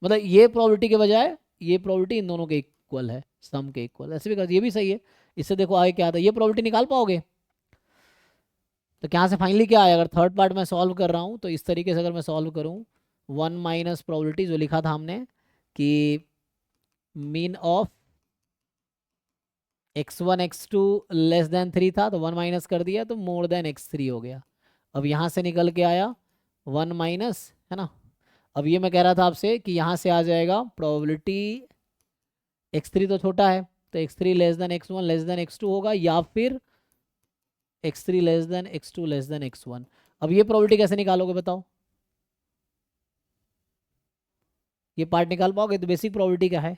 मतलब ये प्रोबेबिलिटी के बजाय ये प्रोबेबिलिटी इन दोनों के इक्वल है, सम के इक्वल, ऐसे भी कर, ये भी सही है। इससे देखो आगे क्या आता है, ये प्रोबेबिलिटी निकाल पाओगे, तो यहाँ से फाइनली क्या आया, अगर थर्ड पार्ट मैं सॉल्व कर रहा हूँ तो इस तरीके से अगर मैं सॉल्व करूँ, 1 माइनस प्रोबेबिलिटी जो लिखा था हमने कि mean of x1 x2 less than 3 था, तो 1 माइनस कर दिया तो मोर देन x3 हो गया। अब यहाँ से निकल के आया 1 माइनस, है ना। अब ये मैं कह रहा था आपसे कि यहाँ से आ जाएगा प्रोबेबिलिटी, x3 तो छोटा है तो x3 less than x1 less then x2 होगा, या फिर x3 less than x2 less than x1। अब ये प्रोबेबिलिटी कैसे निकालोगे बताओ, ये पार्ट निकाल पाओगे, तो बेसिक प्रोबेबिलिटी क्या है,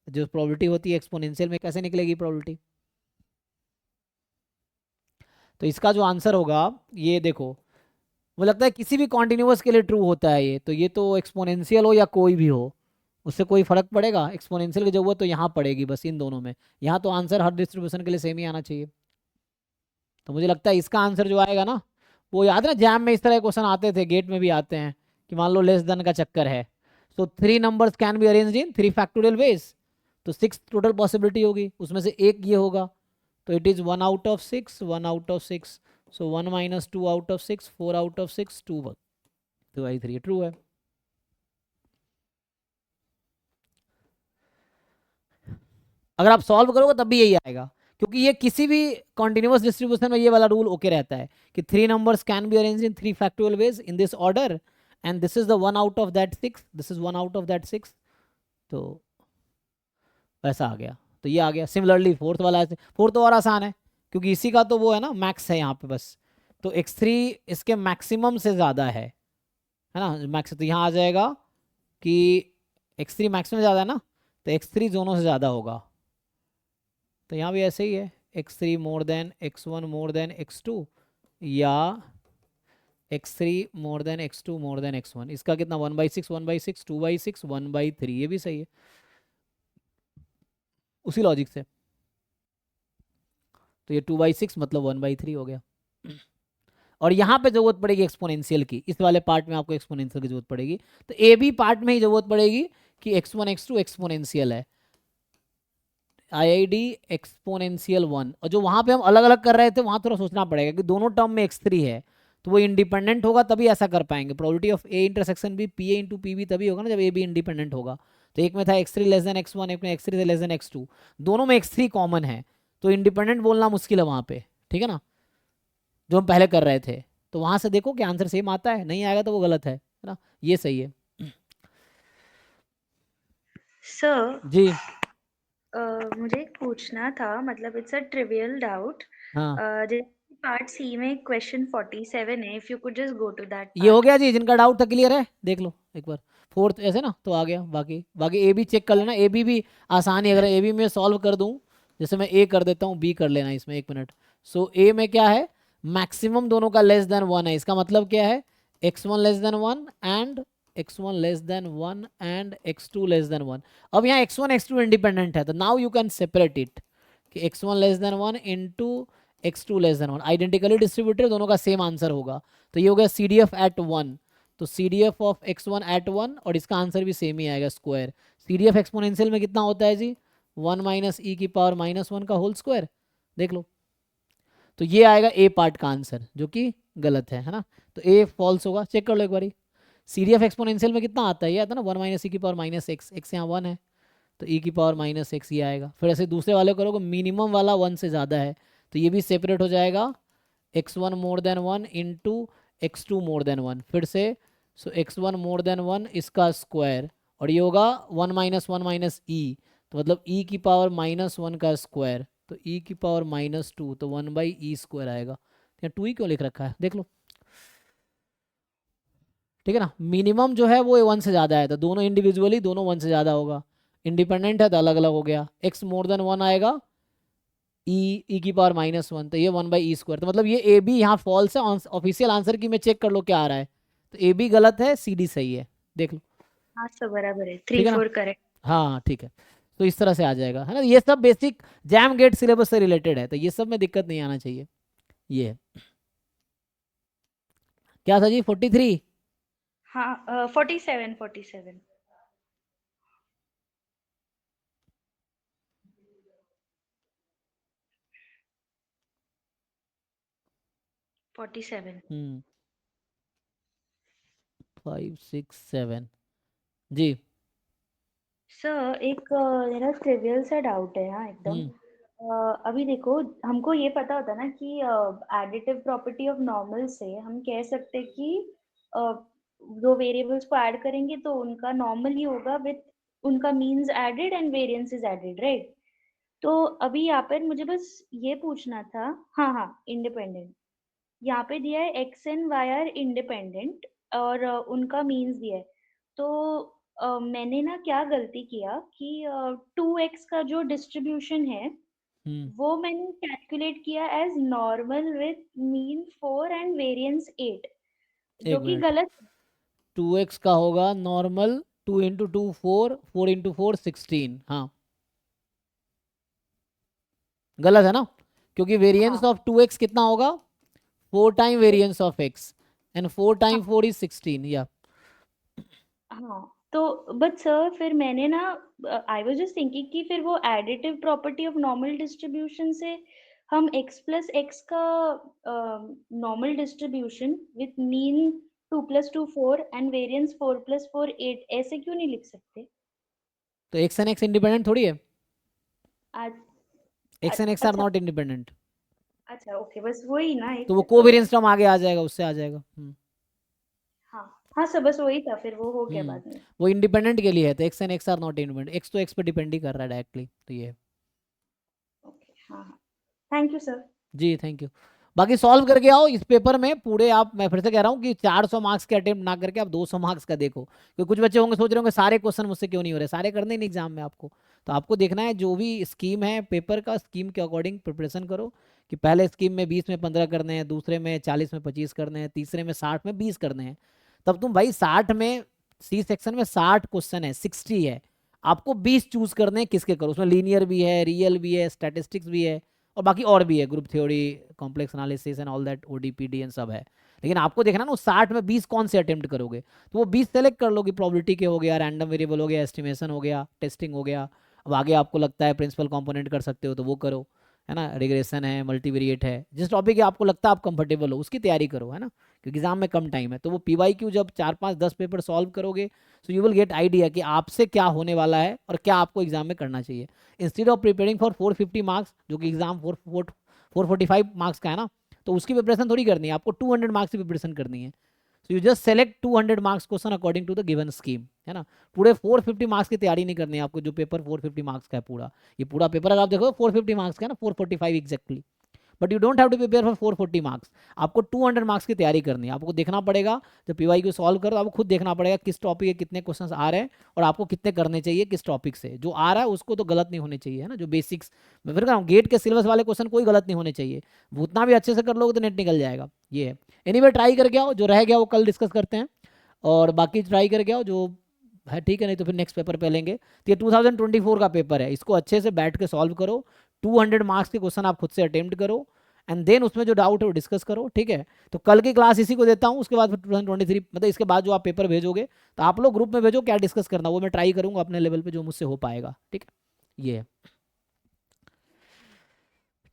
जो प्रोबेबिलिटी होती है एक्सपोनेंशियल में कैसे निकलेगी प्रोबेबिलिटी, तो इसका जो आंसर होगा ये देखो, मुझे लगता है किसी भी कॉन्टिन्यूअस के लिए ट्रू होता है ये, तो ये तो एक्सपोनेंशियल हो या कोई भी हो उससे कोई फर्क पड़ेगा, एक्सपोनेंशियल की जरूरत तो यहाँ पड़ेगी बस इन दोनों में, यहाँ तो आंसर हर डिस्ट्रीब्यूशन के लिए सेम ही आना चाहिए। तो मुझे लगता है इसका आंसर जो आएगा ना, वो याद है ना जैम में इस तरह के क्वेश्चन आते थे, गेट में भी आते हैं कि मान लो लेस देन का चक्कर है, तो 3 numbers can be arranged in 3 factorial veg, तो 6 टोटल पॉसिबिलिटी होगी, उसमें से एक ये होगा, तो it is 1 out of 6, 1 out of 6, so 1 minus 2 out of 6, 4 out of 6, 2 2/3 true है। अगर आप सॉल्व करोगे तब भी यही आएगा, क्योंकि ये किसी भी कॉन्टिन्यूअस डिस्ट्रीब्यूशन में ये वाला रूल ओके रहता है कि 3 numbers can be arranged in 3 factorial ways in this order and this is the 1 out of that 6, this is 1 out of that 6, तो ऐसा आ गया। तो ये आ गया। सिमिलरली फोर्थ वाला, फोर्थ तो और आसान है क्योंकि इसी का तो वो है ना मैक्स है यहाँ पे बस, तो x3 इसके मैक्सिमम से ज़्यादा है ना, मैक्स, तो यहाँ आ जाएगा कि x3 मैक्सिमम ज़्यादा है ना, तो x3 दोनों से ज़्यादा होगा, तो यहाँ भी ऐसे ही है, x3 more than x1 more than x2 या x3 more than x2 more than x1। इसका कितना 1/6 1/6 2/6 1/3, ये भी सही है उसी लॉजिक से, तो ये 2/6 मतलब 1/3 हो गया। और यहाँ पे जरूरत पड़ेगी एक्सपोनेंशियल की, इस वाले पार्ट में आपको एक्सपोनेंशियल की जरूरत पड़ेगी, तो ए बी पार्ट में ही जरूरत पड़ेगी कि x1 x2 एक्सपोनेंशियल है, IID एक्सपोनेंशियल 1, और जो वहाँ पे हम अलग अलग कर रहे थे वहाँ थोड़ा सोचना पड़ेगा कि दोनों टर्म में x3 है तो वो इंडिपेंडेंट होगा तभी ऐसा कर पाएंगे। प्रोबेबिलिटी ऑफ ए इंटरसेक्शन भी p a into p b तभी होगा ना जब ए बी इंडिपेंडेंट होगा। तो एक में था x3 लेस देन x1, एक में x3 लेस देन x2, दोनों में x3 कॉमन है, तो इंडिपेंडेंट बोलना मुश्किल है वहाँ पे, ठीक है ना, जो हम पहले कर रहे थे। तो वहाँ से देखो कि आंसर सेम आता है, नहीं आएगा तो वो गलत है ना, ये सही है। सर जी मुझे एक पूछना था, मतलब इट्स अ ट्रिवियल डाउट। हाँ, जैसे पार्ट सी में क्वेश्चन 47 है, if you could just go to that ये हो पार्ट। गया जी, जिनका डाउट था क्लियर है, देख लो एक बार, फोर्थ ऐसे ना तो आ गया। बाकी बाकी ए बी चेक कर लेना, ए बी भी आसान ही, अगर ए बी में सॉल्व कर दूं, जैसे मैं ए कर देता हूँ, बी कर लेना इसमें, 1 मिनट। सो ए में क्या है, मैक्सिमम दोनों का लेस देन 1 है, इसका मतलब क्या है, x1 less then 1 and x1 less then 1 and x2 less than 1। अब यहाँ x1 x2 इंडिपेंडेंट है, तो now you can separate it कि x1 less then 1 into x2 less than 1, identically distributed, दोनों का सेम आंसर होगा, तो ये हो गया CDF एट 1, तो CDF ऑफ x1 एट 1, और इसका आंसर भी सेम ही आएगा, स्क्वायर। CDF एक्सपोनेंशियल में कितना होता है जी, 1 माइनस ई की पावर -1 का होल स्क्वायर, देख लो। तो ये आएगा ए पार्ट का आंसर, जो कि गलत है ना, तो ए फॉल्स होगा, चेक कर लो एक बारी। CDF एक्सपोनेंशियल में कितना आता है, ये आता है ना 1 माइनस ई की पावर -x, x यहाँ 1 है तो e की पावर -x ये आएगा। फिर ऐसे दूसरे वाले करोगे, मिनिमम वाला 1 से ज़्यादा है तो ये भी सेपरेट हो जाएगा, x1 more than 1 into x2 more than 1, फिर से सो x1 मोर देन 1 इसका स्क्वायर, और ये होगा 1 माइनस 1 माइनस ई, तो मतलब e की पावर -1 का स्क्वायर, तो e की पावर -2, तो 1/e² आएगा। यहाँ 2 ही क्यों लिख रखा है, देख लो, ठीक है ना। मिनिमम जो है वो 1 से ज़्यादा है, तो दोनों इंडिविजुअली दोनों 1 से ज़्यादा होगा, इंडिपेंडेंट है तो अलग अलग हो गया, x मोर देन 1 आएगा, e की पावर -1, तो ये 1/e², तो मतलब ये ए बी यहाँ फॉल्स है, ऑफिशियल आंसर की में चेक कर लो क्या आ रहा है, तो ए बी गलत है, सी डी सही है, देख लो, हाँ सर बराबर है, ठीक है ना। 3-4 करेक्ट। हाँ ठीक है, तो इस तरह से आ जाएगा, है ना। ये सब बेसिक जैम गेट सिलेबस से रिलेटेड है, तो ये सब में दिक्कत नहीं आना चाहिए। ये है क्या था जी, 43? हाँ 47 47। 5 6 7 जी। सर एक मेरा ट्रिवियल सा डाउट है यहाँ एकदम। अभी देखो, हमको ये पता होता है ना कि एडिटिव प्रॉपर्टी ऑफ नॉर्मल से हम कह सकते हैं कि दो वेरिएबल्स को ऐड करेंगे तो उनका नॉर्मल ही होगा विथ उनका means added and variance is added, right. तो अभी यहाँ पर मुझे बस ये पूछना था, हाँ इंडिपेंडेंट यहाँ पे दिया है, x and y are independent और उनका मीन्स दिया है, तो मैंने ना क्या गलती किया कि 2x का जो डिस्ट्रीब्यूशन है वो मैंने कैलकुलेट किया as normal with mean 4 and variance 8, जो कि गलत है। 2x का होगा नॉर्मल, 2 इंटू 2 4, 4 इंटू 4 16, हाँ गलत है ना, क्योंकि वेरिएंस ऑफ 2x कितना होगा, 4 time variance of x and 4 time 4 is 16, या हाँ, तो बट सर फिर मैंने ना आई वाज जस्ट थिंकिंग कि फिर वो additive property of normal distribution से हम x प्लस एक्स का normal distribution with mean 2 + 2 4 and variance 4 + 4 8 ऐसे क्यों नहीं लिख सकते? तो एक्स एंड एक्स इंडिपेंडेंट थोड़ी है, आज एक्स एंड एक्स आर अच्छा नॉट इंडिपेंडेंट। अच्छा ओके, बस वही ना तो वो एक कोवेरिएंस टर्म आगे आ जाएगा, उससे आ जाएगा। हाँ हाँ सर, बस वही था, फिर वो हो गया बाद में। वो इंडिपेंडेंट के लिए है, तो x and x are not independent, x तो एक्स पे डिपेंड ही कर रहा है डायरेक्टली, तो ये है। ओके हाँ हाँ, थैंक यू सर। जी थैंक यू। बाकी सॉल्व करके आओ इस पेपर में पूरे, आप मैं फिर से कह रहा हूँ कि 400 मार्क्स के अटेम्प्ट ना करके आप 200 मार्क्स का देखो, क्योंकि कुछ बच्चे होंगे सोच रहे होंगे सारे क्वेश्चन मुझसे क्यों नहीं हो रहे, सारे करने ही नहीं एग्जाम में आपको। तो आपको देखना है जो भी स्कीम है पेपर का, स्कीम के अकॉर्डिंग प्रिपरेशन करो, कि पहले स्कीम में 20 में 15 करने हैं, दूसरे में 40 में 25 करने हैं, तीसरे में 60 में 20 करने हैं। तब तुम भाई 60 में, सी सेक्शन में 60 क्वेश्चन है, 60 है, आपको 20 चूज करने हैं किसके करो, उसमें लीनियर भी है, रियल भी है, स्टैटिस्टिक्स भी है, और बाकी और भी है, group theory, complex analysis and all that, ODPD and सब है। लेकिन आपको देखना ना 60 में 20 कौन से अटेम्प्ट करोगे, तो वो 20 सेलेक्ट कर लोगे, प्रोबेबिलिटी के हो गया, रैंडम वेरिएबल हो गया, एस्टिमेशन हो गया, टेस्टिंग हो गया। अब आगे आपको लगता है प्रिंसिपल कंपोनेंट कर सकते हो तो वो करो, है ना, रिग्रेशन है, मल्टीवेरिएट है, जिस टॉपिक आपको लगता है आप कंफर्टेबल हो उसकी तैयारी करो, है ना, क्योंकि एग्जाम में कम टाइम है। तो वो पीवाईक्यू जब 4-5-10 पेपर सॉल्व करोगे, so you will get idea कि आपसे क्या होने वाला है और क्या आपको एग्जाम में करना चाहिए। Instead of preparing for 450 marks, जो कि एग्जाम 445 मार्क्स का है ना, तो उसकी प्रिपरेशन थोड़ी करनी है, आपको 200 मार्क्स की प्रिपरेशन करनी है। So you just select 200 marks question according to the given scheme, है ना। पूरे 450 मार्क्स की तैयारी नहीं करनी है आपको, जो पेपर 450 मार्क्स का है पूरा, ये पूरा पेपर अगर आप देखो 450 मार्क्स का है ना, 445 exactly, but you don't have to prepare for 440 marks. आपको 200 मार्क्स की तैयारी करनी है, आपको देखना पड़ेगा जब पीवाई को सॉल्व करो, आपको खुद देखना पड़ेगा किस टॉपिक के कितने क्वेश्चंस आ रहे हैं और आपको कितने करने चाहिए किस टॉपिक से, जो आ रहा है उसको तो गलत नहीं होने चाहिए, है ना, जो बेसिक्स मैं फिर कह रहा हूँ गेट के सिलेबस वाले क्वेश्चन कोई गलत नहीं होने चाहिए, भूतना भी अच्छे से कर लोगे तो नेट निकल जाएगा, ये है। एनीवे ट्राई करके आओ, जो रह गया वो कल डिस्कस करते हैं, और बाकी ट्राई करके आओ जो है, ठीक है, नहीं तो फिर नेक्स्ट पेपर पे लेंगे। तो ये 2024 का पेपर है, इसको अच्छे से बैठ के सॉल्व करो, 200 मार्क्स के क्वेश्चन आप खुद से अटेम्प्ट करो, एंड देन उसमें जो डाउट है वो डिस्कस करो, ठीक है। तो कल की क्लास इसी को देता हूँ, उसके बाद फिर 2023 मतलब इसके बाद जो आप पेपर भेजोगे तो आप लोग ग्रुप में भेजो क्या डिस्कस करना, वो मैं ट्राई करूंगा अपने लेवल पे जो मुझसे हो पाएगा, ठीक है, ये है,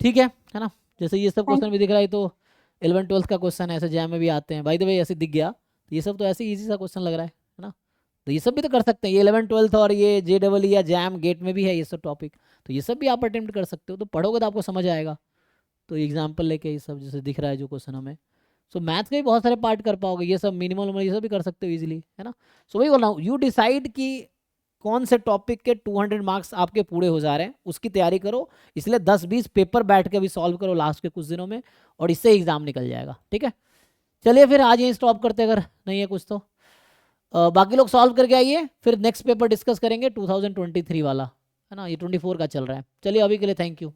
ठीक है ना। जैसे ये सब क्वेश्चन भी दिख रहा है, तो 11th-12th का क्वेश्चन ऐसे जैम में भी आते हैं, बाय द वे ऐसे दिख गया, तो ये सब तो ऐसे इजी सा क्वेश्चन लग रहा है ना, तो ये सब भी तो कर सकते हैं, ये 11th-12th और ये JEE या जैम गेट में भी है ये सब टॉपिक, तो ये सब भी आप अटेम्प्ट कर सकते हो, तो पढ़ोगे तो आपको समझ आएगा। तो एग्जाम्पल लेके ये सब जैसे दिख रहा है जो क्वेश्चन हमें, सो मैथ्स के भी बहुत सारे पार्ट कर पाओगे, ये सब मिनिमल ये सब भी कर सकते हो इजीली, है ना। सो वही बोल रहा हूँ, यू डिसाइड कि कौन से टॉपिक के 200 मार्क्स आपके पूरे हो जा रहे हैं, उसकी तैयारी करो, इसलिए 10-20 पेपर बैठ के भी सॉल्व करो लास्ट के कुछ दिनों में, और इससे एग्जाम निकल जाएगा, ठीक है। चलिए फिर आज यहीं स्टॉप करते, अगर नहीं है कुछ तो बाकी लोग सॉल्व करके आइए, फिर नेक्स्ट पेपर डिस्कस करेंगे 2023 वाला, है ना, ये 24 का चल रहा है। चलिए अभी के लिए थैंक यू।